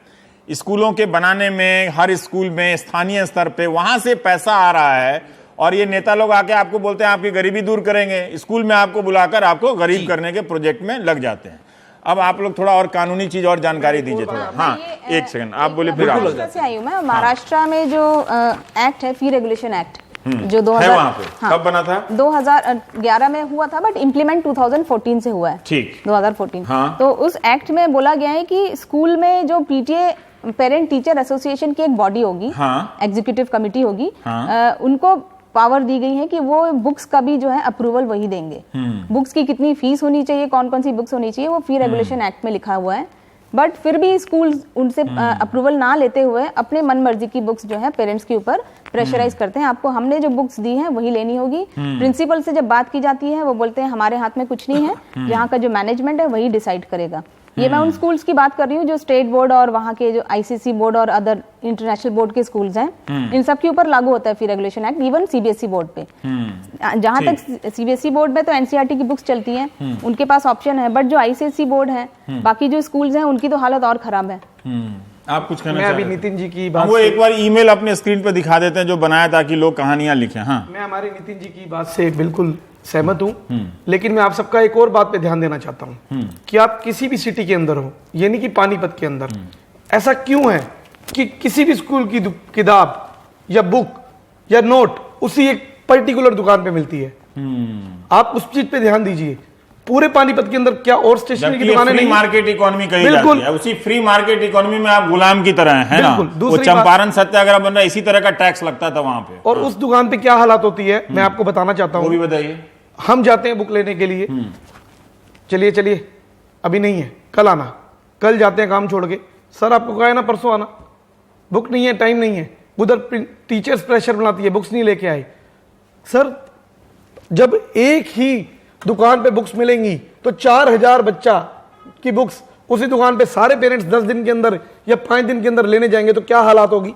स्कूलों के बनाने में, हर स्कूल में स्थानीय स्तर पे वहां से पैसा आ रहा है और ये नेता लोग आके आपको बोलते हैं आपकी गरीबी दूर करेंगे, स्कूल में आपको बुलाकर आपको गरीब करने के प्रोजेक्ट में लग जाते हैं। अब आप लोग थोड़ा और कानूनी चीज और जानकारी दीजिए थोड़ा। हाँ एक सेकंड आप बोले फिर। महाराष्ट्र से आई हूँ मैं। महाराष्ट्र में जो एक्ट है, फी रेगुलेशन एक्ट, जो 2000 वहाँ पे कब बना था? 2011 में हुआ था, बट इम्प्लीमेंट 2014 से हुआ है। ठीक, 2014। हाँ। तो उस एक्ट में बोला गया है कि स्कूल में जो पीटीए पेरेंट टीचर एसोसिएशन की एक बॉडी होगी, हाँ। एग्जीक्यूटिव कमिटी होगी, हाँ। उनको पावर दी गई है कि वो बुक्स का भी जो है अप्रूवल वही देंगे। बुक्स की कितनी फीस होनी चाहिए, कौन कौन सी बुक्स होनी चाहिए, वो फी रेगुलेशन एक्ट में लिखा हुआ है। बट फिर भी स्कूल उनसे अप्रूवल ना लेते हुए अपने मन मर्जी की बुक्स जो है पेरेंट्स के ऊपर प्रेशराइज करते हैं। आपको हमने जो बुक्स दी हैं वही लेनी होगी। प्रिंसिपल से जब बात की जाती है वो बोलते हैं हमारे हाथ में कुछ नहीं है, यहाँ का जो मैनेजमेंट है वही डिसाइड करेगा। ये मैं उन स्कूल्स की बात कर रही हूँ जो स्टेट बोर्ड और वहाँ के जो आईसीएसई बोर्ड और अदर इंटरनेशनल बोर्ड के स्कूल्स हैं, इन सब के ऊपर लागू होता है fee regulation act, even CBSE board पे। जहाँ तक सीबीएसई बोर्ड में तो एनसीईआरटी की बुक्स चलती हैं, उनके पास ऑप्शन है, बट जो आईसीएसई बोर्ड है, बाकी जो स्कूल्स हैं, उनकी तो हालत और खराब है। आप कुछ कहना मैं चाह अभी रहे थे? नितिन जी की बात वो से- एक बार ईमेल अपने स्क्रीन पर दिखा देते हैं जो बनाया ताकि लोग कहानियां लिखें। हाँ, मैं हमारे नितिन जी की बात से बिल्कुल सहमत हूं, लेकिन मैं आप सबका एक और बात पे ध्यान देना चाहता हूं कि आप किसी भी सिटी के अंदर हो, यानी कि पानीपत के अंदर, ऐसा क्यों है कि किसी भी स्कूल की किताब या बुक या नोट उसी एक पर्टिकुलर दुकान पे मिलती है? आप उस चीज पे ध्यान दीजिए। पूरे पानीपत के अंदर क्या और स्टेशनरी की दुकानें नहीं? मार्केट इकोनॉमी कही बिल्कुल। जाती है। उसी फ्री मार्केट इकोनॉमी में आप गुलाम की तरह हैं, है ना? बिल्कुल। वो दूसरी चंपारण सत्याग्रह बन रहा है, इसी तरह का टैक्स लगता था वहां पे। और उस दुकान पे क्या हालात होती है मैं आपको बताना चाहता वो भी हूँ। बताइए। हम जाते हैं बुक लेने के लिए, चलिए चलिए अभी नहीं है, कल आना। कल जाते हैं काम छोड़ के, सर आपको कहा है ना परसों आना, बुक नहीं है, टाइम नहीं है। उधर टीचर्स प्रेशर बनाती है, बुक्स नहीं लेके आए। सर जब एक ही दुकान पे बुक्स मिलेंगी तो 4000 बच्चा की बुक्स उसी दुकान पे सारे पेरेंट्स 10 दिन के अंदर या 5 दिन के अंदर लेने जाएंगे तो क्या हालात होगी?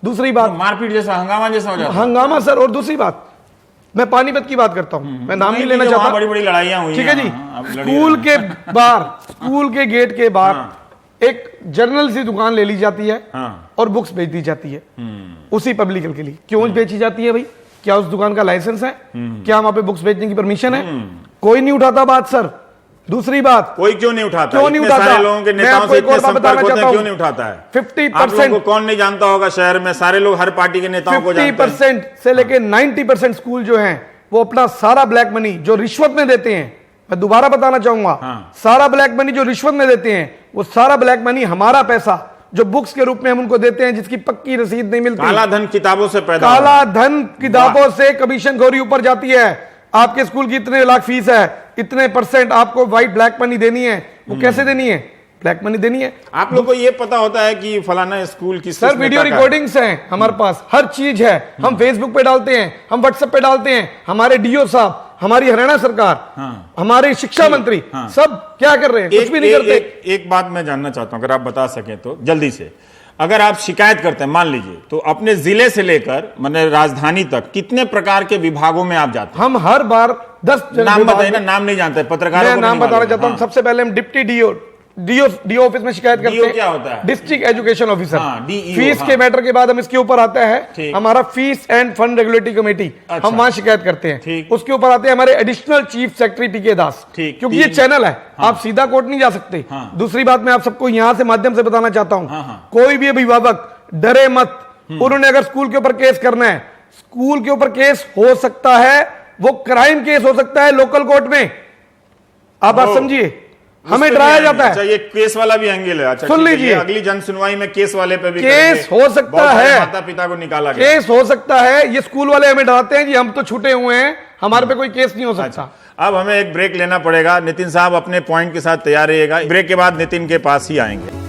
दूसरी बात, मारपीट जैसा, हंगामा जैसा हो जाता है। हंगामा सर। और दूसरी बात, मैं पानीपत की बात करता हूं, मैं नाम नहीं लेना चाहता, बड़ी बड़ी लड़ाइयां हुई। ठीक है जी। स्कूल के बाहर, स्कूल के गेट के बाहर एक जर्नल सी दुकान ले ली जाती है और बुक्स बेच दी जाती है उसी पब्लिक के लिए। क्यों बेची जाती है भाई? क्या उस दुकान का लाइसेंस है? क्या वहां पे बुक्स बेचने की परमिशन है? कोई नहीं उठाता बात सर। दूसरी बात, कोई क्यों नहीं उठाता? क्यों नहीं इतने उठाता? सारे लोगों के मैं नेताओं आपको से एक इतने और बात संपर्क बताना होते हैं, चाहता क्यों हूं। नहीं उठाता है? 50% आप लोगों को कौन नहीं जानता होगा? शहर में सारे लोग हर पार्टी के नेताओं को जानते हैं। 50% से लेके 90% स्कूल जो हैं वो अपना सारा ब्लैक मनी जो रिश्वत में देते हैं, मैं दोबारा बताना चाहूंगा, सारा ब्लैक मनी जो रिश्वत में देते हैं, वो सारा ब्लैक मनी हमारा पैसा जो बुक्स के रूप में हम उनको देते हैं, जिसकी पक्की रसीद नहीं मिलती। काला धन किताबों से पैदा हुआ। काला धन किताबों से कमीशन खोरी ऊपर जाती है। आपके स्कूल की इतने लाख फीस है, इतने % आपको व्हाइट ब्लैक मनी देनी है। वो कैसे देनी है? ब्लैक मनी देनी है। आप लोग को ये पता होता है कि फलाना स्कूल की सर वीडियो रिकॉर्डिंग्स हैं हमारे पास, हर चीज है। हम फेसबुक पे डालते हैं, हम व्हाट्सएप पे डालते हैं। हमारे डीओ साहब, हमारी हरियाणा सरकार, हमारे शिक्षा मंत्री सब क्या कर रहे हैं? कुछ भी नहीं करते। एक बात मैं जानना चाहता हूं, अगर आप बता सकें तो जल्दी से। अगर आप शिकायत करते हैं, मान लीजिए, तो अपने जिले से लेकर मतलब राजधानी तक कितने प्रकार के विभागों में आप जाते हैं? हम हर बार 10 नाम बताइए ना। नाम नहीं जानते पत्रकारों मैं को? नाम नहीं बताना मालूम। चाहता हूं। सबसे पहले हम डिप्टी डीओ ऑफिस में शिकायत करते हैं। क्या होता है? District education officer. DEO, fees के मैटर के बाद हम इसके ऊपर आता है ठीक। हमारा fees end fund regulatory committee, अच्छा। हम वहां शिकायत करते हैं। ठीक। उसके ऊपर आते हैं हमारे एडिशनल चीफ सेक्रेटरी टीके दास, ठीक। क्योंकि ये चैनल है, आप सीधा कोर्ट नहीं जा सकते। दूसरी बात मैं आप सबको यहां से माध्यम से बताना चाहता हूं, कोई भी अभिभावक डरे मत। उन्होंने अगर स्कूल के ऊपर केस करना है, स्कूल के ऊपर केस हो सकता है, वो क्राइम केस हो सकता है लोकल कोर्ट में। आप बात समझिए, हमें डराया जाता है। अच्छा, ये केस वाला भी एंगल है। अच्छा, सुन ठीक है, लीजिए। ये अगली जन सुनवाई में केस वाले पे भी केस करेंगे। हो सकता बहुत सारे है, माता पिता को निकाला गया। केस हो सकता है। ये स्कूल वाले हमें डराते हैं कि हम तो छूटे हुए हैं, हमारे पे कोई केस नहीं हो सकता। अच्छा, अब हमें एक ब्रेक लेना पड़ेगा। नितिन साहब अपने पॉइंट के साथ तैयार रहिएगा। ब्रेक के बाद नितिन के पास ही आएंगे।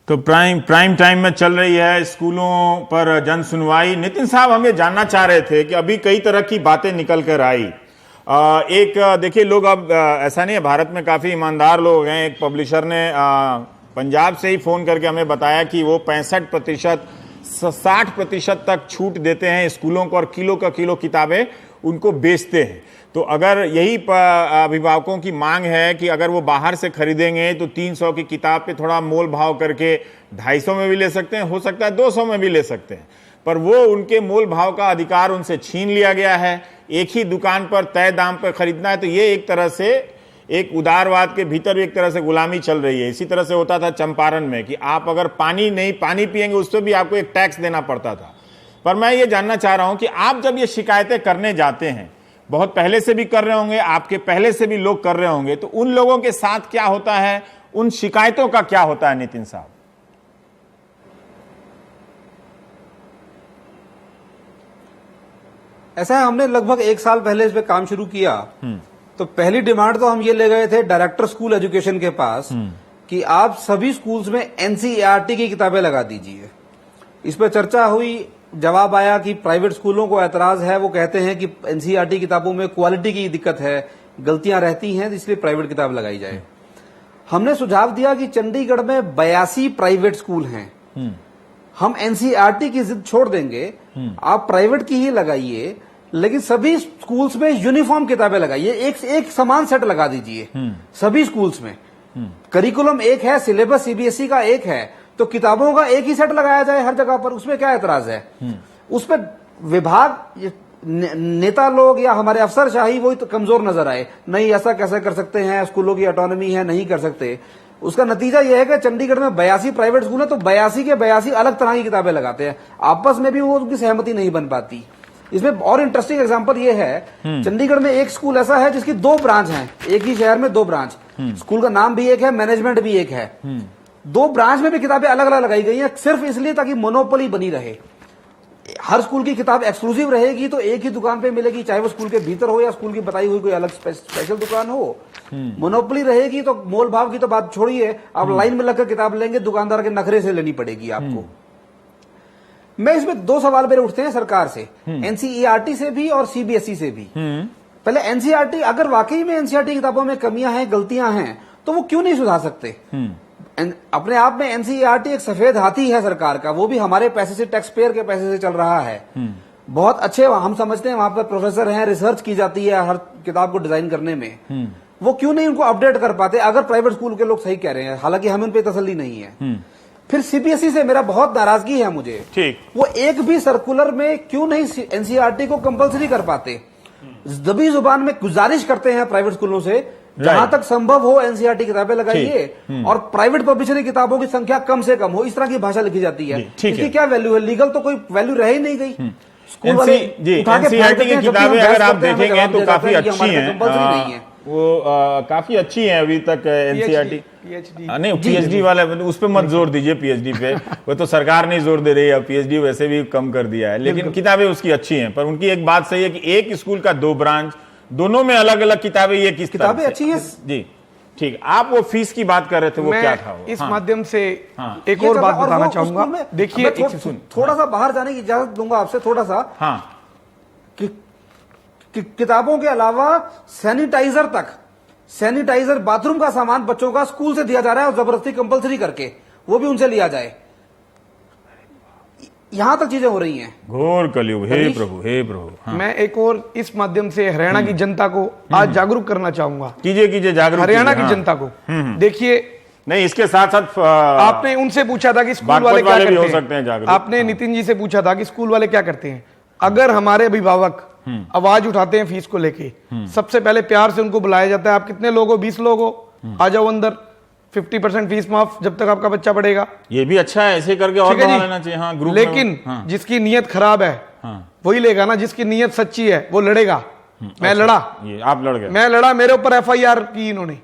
तो प्राइम टाइम में चल रही है स्कूलों पर जन सुनवाई। नितिन साहब, हम ये जानना चाह रहे थे कि अभी कई तरह की बातें निकल कर आई। एक देखिए, लोग अब ऐसा नहीं है, भारत में काफी ईमानदार लोग हैं। एक पब्लिशर ने पंजाब से ही फोन करके हमें बताया कि वो 65% 60% तक छूट देते हैं स्कूलों को और किलो का किलो किताबें उनको बेचते हैं। तो अगर यही अभिभावकों की मांग है कि अगर वो बाहर से खरीदेंगे तो 300 की किताब पे थोड़ा मोल भाव करके 250 में भी ले सकते हैं, हो सकता है 200 में भी ले सकते हैं, पर वो उनके मोल भाव का अधिकार उनसे छीन लिया गया है। एक ही दुकान पर तय दाम पर खरीदना है, तो ये एक तरह से एक उदारवाद के भीतर भी एक तरह से गुलामी चल रही है। इसी तरह से होता था चंपारण में कि आप अगर पानी पिएंगे उस पर भी आपको एक टैक्स देना पड़ता था। पर मैं ये जानना चाह रहा हूं कि आप जब ये शिकायतें करने जाते हैं, बहुत पहले से भी कर रहे होंगे, आपके पहले से भी लोग कर रहे होंगे, तो उन लोगों के साथ क्या होता है, उन शिकायतों का क्या होता है नितिन साहब? ऐसा है, हमने लगभग 1 साल पहले इस पे काम शुरू किया। तो पहली डिमांड तो हम ये ले गए थे डायरेक्टर स्कूल एजुकेशन के पास कि आप सभी स्कूल्स में एनसीईआरटी की किताबें लगा दीजिए। इस पर चर्चा हुई, जवाब आया कि प्राइवेट स्कूलों को ऐतराज है, वो कहते हैं कि एनसीईआरटी किताबों में क्वालिटी की दिक्कत है, गलतियां रहती हैं, इसलिए प्राइवेट किताब लगाई जाए। हमने सुझाव दिया कि चंडीगढ़ में 82 प्राइवेट स्कूल हैं, हम एनसीईआरटी की जिद छोड़ देंगे, आप प्राइवेट की ही लगाइए, लेकिन सभी स्कूल्स में यूनिफॉर्म किताबें लगाइए, एक समान सेट लगा दीजिए सभी स्कूल्स में। करिकुलम एक है, सिलेबस सीबीएसई का एक है, तो किताबों का एक ही सेट लगाया जाए हर जगह पर, उसमें क्या एतराज है? उस पर विभाग, नेता लोग या हमारे अफसरशाही वही तो कमजोर नजर आए, नहीं ऐसा कैसे कर सकते हैं, स्कूलों की ऑटोनॉमी है, नहीं कर सकते। उसका नतीजा यह है कि चंडीगढ़ में 82 प्राइवेट स्कूल है, तो 82 के 82 अलग तरह की किताबें लगाते हैं, आपस में भी वो उनकी सहमति नहीं बन पाती। इसमें और इंटरेस्टिंग एग्जांपल ये है, चंडीगढ़ में एक स्कूल ऐसा है जिसकी 2 ब्रांच हैं, एक ही शहर में 2 ब्रांच, स्कूल का नाम भी एक है, मैनेजमेंट भी एक है, 2 ब्रांच में भी किताबें अलग अलग लगाई गई हैं, सिर्फ इसलिए ताकि मोनोपोली बनी रहे। हर स्कूल की किताब एक्सक्लूसिव रहेगी तो एक ही दुकान पे मिलेगी, चाहे वो स्कूल के भीतर हो या स्कूल की बताई हुई कोई अलग स्पेशल दुकान हो। मोनोपोली रहेगी तो मोल भाव की तो बात छोड़िए, आप लाइन में लगकर किताब लेंगे, दुकानदार के नखरे से लेनी पड़ेगी आपको। मैं इसमें 2 सवाल मेरे उठते हैं सरकार से, एनसीईआरटी से भी और सीबीएसई से भी। पहले एनसीईआरटी, अगर वाकई में एनसीईआरटी किताबों में कमियां हैं, गलतियां हैं, तो वो क्यों नहीं सुधार सकते? अपने आप में एनसीईआरटी एक सफेद हाथी है सरकार का, वो भी हमारे पैसे से, टैक्स पेयर के पैसे से चल रहा है। बहुत अच्छे हम समझते हैं, वहां पर प्रोफेसर हैं, रिसर्च की जाती है हर किताब को डिजाइन करने में, वो क्यों नहीं उनको अपडेट कर पाते अगर प्राइवेट स्कूल के लोग सही कह रहे हैं? हालांकि हमें उन पर तसल्ली नहीं है। फिर सीबीएसई से मेरा बहुत नाराजगी है मुझे, ठीक, वो एक भी सर्कुलर में क्यों नहीं एनसीईआरटी को कंपलसरी कर पाते? दबी जुबान में गुजारिश करते हैं प्राइवेट स्कूलों से, जहां तक संभव हो एनसीईआरटी किताबें लगाइए और प्राइवेट पब्लिशर की किताबों की संख्या कम से कम हो, इस तरह की भाषा लिखी जाती है। इसकी क्या वैल्यू है? लीगल तो कोई वैल्यू रह ही नहीं गई। स्कूल वाले एनसीईआरटी की किताबें अगर आप देखेंगे तो काफी अच्छी हैं, वो काफी अच्छी है अभी तक एनसीईआरटी। नहीं, पीएचडी वाला उस पे मत जोर दीजिए, पीएचडी पे वो तो सरकार नहीं जोर दे रही है, पीएचडी वैसे भी कम कर दिया है, लेकिन किताबें उसकी अच्छी हैं। पर उनकी एक बात सही है कि एक स्कूल का 2 ब्रांच, दोनों में अलग अलग किताबें, ये किस किताबें अच्छी हैं जी। ठीक, आप वो फीस की बात कर रहे थे, वो क्या था वो? इस माध्यम से एक और बात बताना चाहूंगा। देखिए, थोड़ा सा बाहर जाने की इजाजत दूंगा आपसे, थोड़ा सा। हाँ, किताबों के अलावा सैनिटाइजर तक, सैनिटाइजर, बाथरूम का सामान बच्चों का स्कूल से दिया जा रहा है और जबरदस्ती कंपलसरी करके वो भी उनसे लिया जाए, यहां तक चीजें हो रही हैं। घोर कलयुग, हे प्रभु, हे प्रभु। हाँ। मैं एक और इस माध्यम से हरियाणा की जनता को आज जागरूक करना चाहूंगा। कीजिए जागरूक हरियाणा की जनता को। देखिए, नहीं, इसके साथ साथ आपने उनसे पूछा था कि स्कूल वाले क्या करते हो सकते हैं जागरूक। आपने नितिन जी से पूछा था कि स्कूल वाले क्या करते हैं। अगर हमारे अभिभावक आवाज उठाते हैं फीस को लेके, सबसे पहले प्यार से उनको बुलाया जाता है, आप कितने लोग हो? 20 लोग हो, आ जाओ अंदर, 50% फीस माफ जब तक आपका बच्चा पढ़ेगा। ये भी अच्छा है, ऐसे करके और बढ़ा लेना चाहिए। हाँ, ग्रुप लेकिन जिसकी नीयत खराब है वही लेगा ना, जिसकी नीयत सच्ची है वो लड़ेगा। मैं लड़ा, ये आप लड़ गए, मैं लड़ा, मेरे ऊपर एफआईआर की इन्होंने।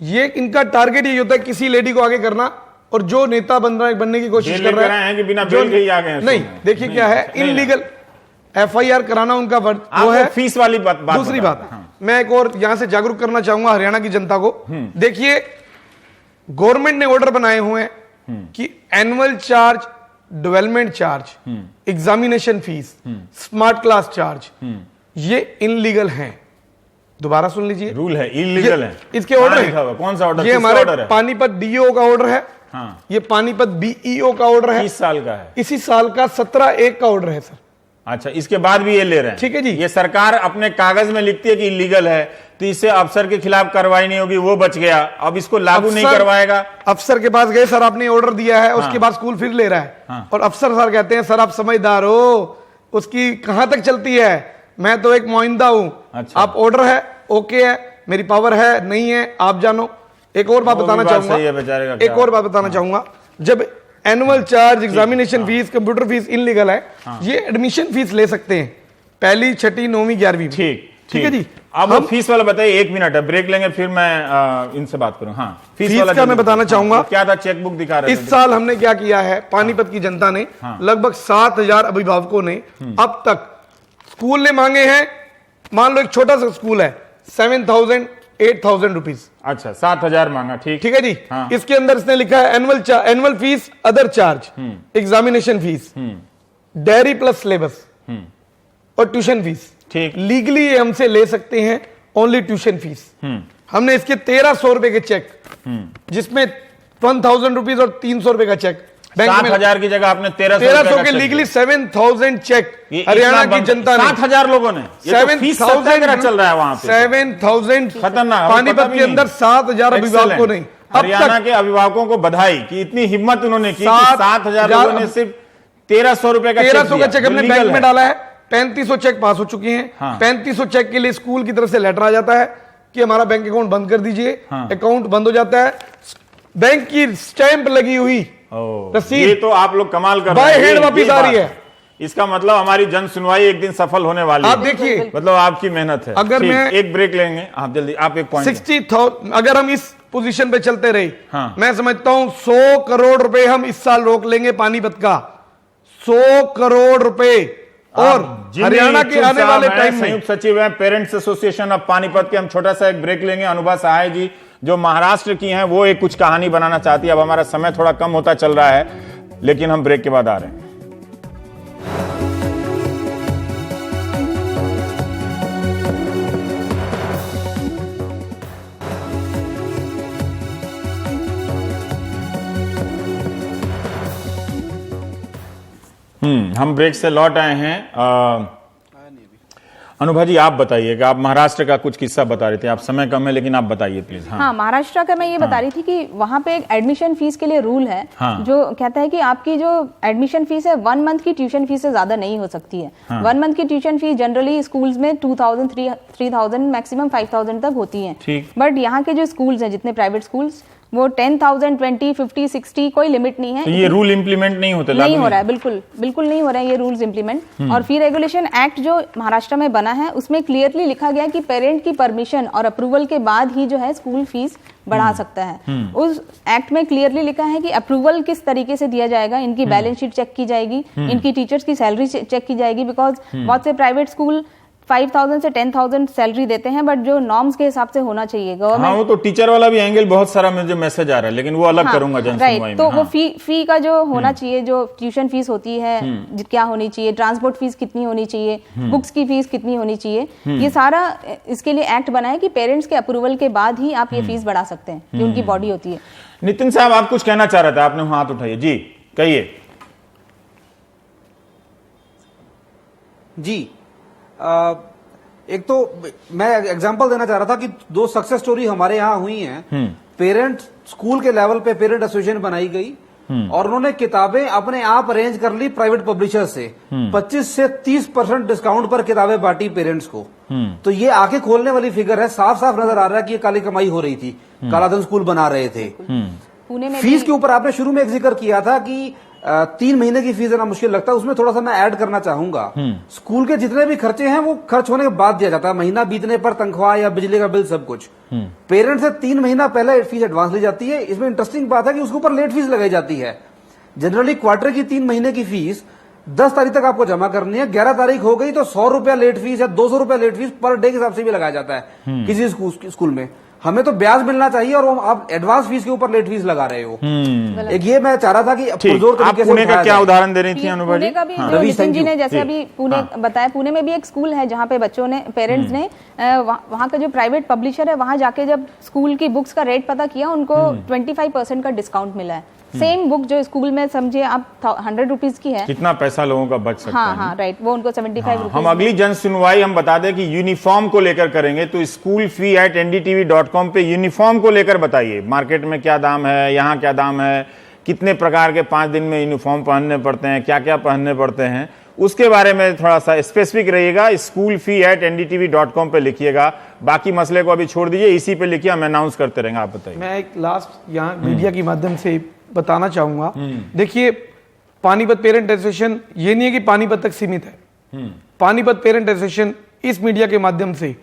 ये इनका टारगेट ये होता है किसी लेडी को आगे करना, और जो नेता बनने की कोशिश कर रहा है कि बिना बेल के ही आ गए। नहीं, देखिए क्या है, इनलीगल एफआईआर कराना उनका वो है। फीस वाली बात दूसरी बात, मैं एक और यहां से जागरूक करना चाहूंगा हरियाणा की जनता को। देखिए, गवर्नमेंट ने ऑर्डर बनाए हुए हैं कि annual charge, development charge, examination fees, smart class charge, ये इनलीगल हैं। दोबारा सुन लीजिए, रूल है, इलीगल है। इसके ऑर्डर है। कौन सा ऑर्डर? ये हमारे पानीपत डीओ का ऑर्डर है। हाँ। ये पानीपत बीईओ का ऑर्डर है। 30 साल का है, इसी साल का 17/1 का ऑर्डर है सर। अच्छा, इसके बाद भी ये ले रहे हैं? ठीक है जी। ये सरकार अपने कागज में लिखती है कि इलीगल है, तो इससे अफसर के खिलाफ कार्रवाई नहीं होगी, वो बच गया। अब इसको लागू नहीं करवाएगा। अफसर के पास गए, सर आपने ऑर्डर दिया है, उसके बाद स्कूल फिर ले रहा है, और अफसर सर कहते हैं सर आप समझदार हो, उसकी कहां तक चलती है, मैं तो एक मुआइंदा हूं। अच्छा। आप ऑर्डर है, ओके है, मेरी पावर है नहीं है आप जानो। एक और बात वो भी बताना बात चाहूंगा, सही है बेचारे का एक क्या। और बात बताना चाहूंगा, जब annual charge, examination fees, computer fees illegal है, ये एडमिशन फीस ले सकते हैं पहली, छठी, 9वीं, 11वीं में। ठीक है जी। अब वो फीस वाला बताइए, 1 मिनट है, ब्रेक लेंगे फिर मैं इनसे बात करूं। हाँ, फीस वाला का मैं बताना चाहूंगा, क्या था, चेकबुक दिखा रहे थे। इस साल हमने क्या किया है, पानीपत की जनता ने लगभग 7,000 अभिभावकों ने अब तक स्कूल ने मांगे हैं, मान लो एक छोटा सा स्कूल है, 7,000 8,000 रुपीज। अच्छा, 7,000 मांगा। ठीक है जी। इसके अंदर इसने लिखा है annual fees, other charge, examination fees, dairy plus syllabus और ट्यूशन फीस। ठीक, लीगली ये हमसे ले सकते हैं ओनली ट्यूशन फीस। हमने इसके 1,300 रुपए के चेक, जिसमें 1,000 रुपीज और 300 रुपए का चेक बैंक में, 7,000 की जगह आपने 1,300 के लीगली 7,000 चेक हरियाणा की जनता ने, 7,000 लोगों ने, 7,000 चल रहा है वहां पे, 7,000 खतरनाक। पानीपत के अंदर 7,000 अभिभावकों ने, हरियाणा के अभिभावकों को बधाई कि इतनी हिम्मत उन्होंने की, 7,000 लोगों ने सिर्फ 1,300 रुपए का 1,300 का चेक हमने बैंक में डाला है। 3,500 चेक पास हो चुके हैं। हाँ। 3,500 चेक के लिए स्कूल की तरफ से लेटर आ जाता है कि हमारा बैंक अकाउंट बंद कर दीजिए। अकाउंट बंद हो जाता है, बैंक की स्टैंप लगी हुई रसीद, ये तो आप लोग कमाल कर बाय रहे हैं, हैंड ये वापिस आ रही है। इसका मतलब हमारी जन सुनवाई एक दिन सफल होने वाली है। आप देखिए, मतलब आपकी मेहनत है। अगर ठीक, मैं एक ब्रेक लेंगे, आप जल्दी, आप एक पॉइंट 60,000 अगर हम इस पोजीशन पे चलते रहे, हाँ। मैं समझता हूं 100 करोड़ रुपए हम इस साल रोक लेंगे पानीपत का, 100 करोड़ रुपए। और हरियाणा के आने वाले टाइम में संयुक्त सचिव है पेरेंट्स एसोसिएशन ऑफ पानीपत के। हम छोटा सा एक ब्रेक लेंगे। अनुभा सहाय जी जो महाराष्ट्र की हैं, वो एक कुछ कहानी बनाना चाहती है। अब हमारा समय थोड़ा कम होता चल रहा है, लेकिन हम ब्रेक के बाद आ रहे हैं। हम ब्रेक से लौट आए हैं। अनुभा जी, आप बताइए कि आप महाराष्ट्र का कुछ किस्सा बता रहे थे। आप समय कम है, लेकिन आप बताइए प्लीज। हाँ, महाराष्ट्र का मैं ये बता रही थी कि वहाँ पे एक एडमिशन फीस के लिए रूल है, जो कहता है कि आपकी जो एडमिशन फीस है 1 मंथ की ट्यूशन फीस से ज्यादा नहीं हो सकती है। 1 मंथ की ट्यूशन फीस जनरली स्कूल्स में 2,000 3,000 मैक्सिमम 5,000 तक होती है। बट यहाँ के जो स्कूल्स हैं, जितने प्राइवेट स्कूल्स, वो 10,000, 20, 50, 60 कोई लिमिट नहीं है। तो ये रूल इंप्लीमेंट नहीं होते, नहीं हो रहा है, बिल्कुल नहीं हो रहा है ये रूल्स इंप्लीमेंट। और फी रेगुलेशन एक्ट जो महाराष्ट्र में बना है, उसमें क्लियरली लिखा गया है कि पेरेंट की परमिशन और अप्रूवल के बाद ही जो है स्कूल फीस बढ़ा सकता है। उस एक्ट में क्लियरली लिखा है कि अप्रूवल किस तरीके से दिया जाएगा, इनकी बैलेंस शीट चेक की जाएगी, इनकी टीचर्स की सैलरी चेक की जाएगी। बिकॉज बहुत से प्राइवेट स्कूल 5,000 से 10,000 सैलरी देते हैं, बट जो नॉर्म्स के हिसाब से होना चाहिए गवर्नमेंट। हाँ, वो तो टीचर वाला भी एंगल बहुत सारा मुझे मैसेज आ रहा है, लेकिन वो अलग करूंगा जन सुनवाई में। तो वो फी का जो होना चाहिए, जो ट्यूशन फीस होती है क्या होनी चाहिए, ट्रांसपोर्ट फीस कितनी होनी चाहिए, बुक्स की फीस कितनी होनी चाहिए, ये सारा इसके लिए एक्ट बना है कि पेरेंट्स के अप्रूवल के बाद ही आप ये फीस बढ़ा सकते हैं, जो उनकी बॉडी होती है। नितिन साहब, आप कुछ कहना चाह रहे थे, आपने हाथ उठाइए जी, कहिए। जी, एक तो मैं एग्जांपल देना चाह रहा था कि 2 सक्सेस स्टोरी हमारे यहाँ हुई हैं। पेरेंट स्कूल के लेवल पे पेरेंट एसोसिएशन बनाई गई और उन्होंने किताबें अपने आप अरेंज कर ली प्राइवेट पब्लिशर से। 25 से 30% डिस्काउंट पर किताबें बांटी पेरेंट्स को। तो ये आंखें खोलने वाली फिगर है, साफ साफ नजर आ रहा है कि ये काली कमाई हो रही थी, कालाधन स्कूल बना रहे थे। पुणे में फीस के ऊपर आपने शुरू में एक जिक्र किया था कि 3 महीने की फीस देना मुश्किल लगता है, उसमें थोड़ा सा मैं ऐड करना चाहूंगा। स्कूल के जितने भी खर्चे हैं वो खर्च होने के बाद दिया जाता है, महीना बीतने पर तनख्वाह या बिजली का बिल सब कुछ। पेरेंट्स से 3 महीना पहले फीस एडवांस ली जाती है। इसमें इंटरेस्टिंग बात है कि उसके ऊपर लेट फीस लगाई जाती है। जनरली क्वार्टर की 3 महीने की फीस 10 तारीख तक आपको जमा करनी है। 11 तारीख हो गई तो 100 रुपया लेट फीस या 200 रुपया लेट फीस पर डे के हिसाब से भी लगाया जाता है किसी स्कूल में। हमें तो ब्याज मिलना चाहिए और आप एडवांस फीस के ऊपर लेट फीस लगा रहे हो। एक ये मैं चाह रहा था कि पुरजोर तरीके से पुणे का क्या उदाहरण दे रही थी अनुभा जी? पुणे का भी जो नितिन जी ने जैसे अभी पुणे बताया, पुणे में भी एक स्कूल है जहाँ पे बच्चों ने, पेरेंट्स ने वहाँ का जो प्राइवेट पब्लिशर है, वहाँ जाके जब स्कूल की बुक्स का रेट पता किया, उनको 25% का डिस्काउंट मिला है। सेम बुक जो स्कूल में समझिए आप 100 रुपीज की है, कितना पैसा लोगों का बच सकता है। हाँ, राइट, वो उनको 75 रुपीज। हम अगली जन सुनवाई हम बता दें कि यूनिफॉर्म को लेकर करेंगे, तो स्कूल फी @ndtv.com पे यूनिफॉर्म को लेकर बताइए, मार्केट में क्या दाम है, यहाँ क्या दाम है, कितने प्रकार के 5 दिन में यूनिफॉर्म पहनने पड़ते हैं, क्या क्या पहनने पड़ते हैं, उसके बारे में थोड़ा सा स्पेसिफिक रहिएगा। schoolfee@ndtv.com पे लिखिएगा, बाकी मसले को अभी छोड़ दीजिए, इसी पे लिखिए, हम अनाउंस करते रहेंगे। आप बताइए। मैं एक लास्ट यहाँ मीडिया के माध्यम से बताना चाहूंगा, देखिए पानीपत पेरेंट एसोसिएशन ये नहीं है कि पानीपत तक सीमित है। पानीपत पेरेंट एसोसिएशन इस मीडिया के माध्यम से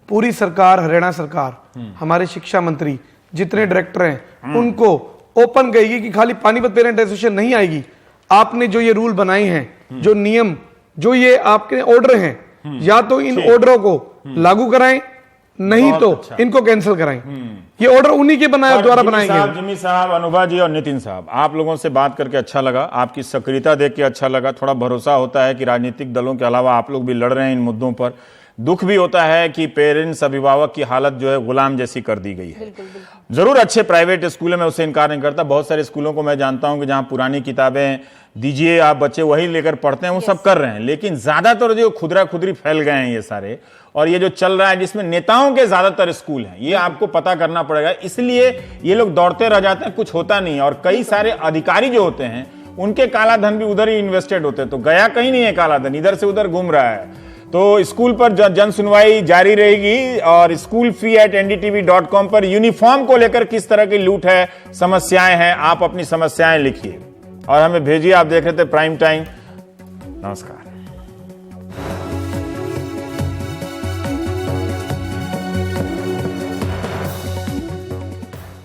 पूरी सरकार, हरियाणा सरकार, हमारे शिक्षा मंत्री, जितने डायरेक्टर हैं उनको ओपन कहेगी कि खाली पानीपत पेरेंट एसोसिएशन नहीं आएगी, आपने जो ये रूल बनाए हैं, जो नियम, जो ये आपके ऑर्डर हैं, या तो इन ऑर्डरों को लागू कराएं, नहीं तो इनको कैंसिल कराएं। ये ऑर्डर उन्हीं के बनाए द्वारा बनाए गए। जिमी साहब, अनुभा जी और नितिन साहब, आप लोगों से बात करके अच्छा लगा, आपकी सक्रियता देख के अच्छा लगा। थोड़ा भरोसा होता है कि राजनीतिक दलों के अलावा आप लोग भी लड़ रहे हैं इन मुद्दों पर। दुख भी होता है कि पेरेंट्स, अभिभावक की हालत जो है गुलाम जैसी कर दी गई है। जरूर अच्छे प्राइवेट स्कूलों में उसे इनकार नहीं करता, बहुत सारे स्कूलों को मैं जानता हूं कि जहां पुरानी किताबें दीजिए आप, बच्चे वही लेकर पढ़ते हैं, वो सब कर रहे हैं। लेकिन ज्यादातर जो खुदरा खुदरी फैल गए हैं ये सारे, और ये जो चल रहा है जिसमें नेताओं के ज्यादातर स्कूल हैं, ये आपको पता करना पड़ेगा। इसलिए ये लोग दौड़ते रह जाते हैं, कुछ होता नहीं है। और कई सारे अधिकारी जो होते हैं उनके काला धन भी उधर ही इन्वेस्टेड होते हैं, तो गया कहीं नहीं है काला धन, इधर से उधर घूम रहा है। तो स्कूल पर जन सुनवाई जारी रहेगी, और schoolfee@ndtv.com पर यूनिफॉर्म को लेकर किस तरह की लूट है, समस्याएं हैं, आप अपनी समस्याएं लिखिए और हमें भेजिए। आप देख रहे थे प्राइम टाइम। नमस्कार।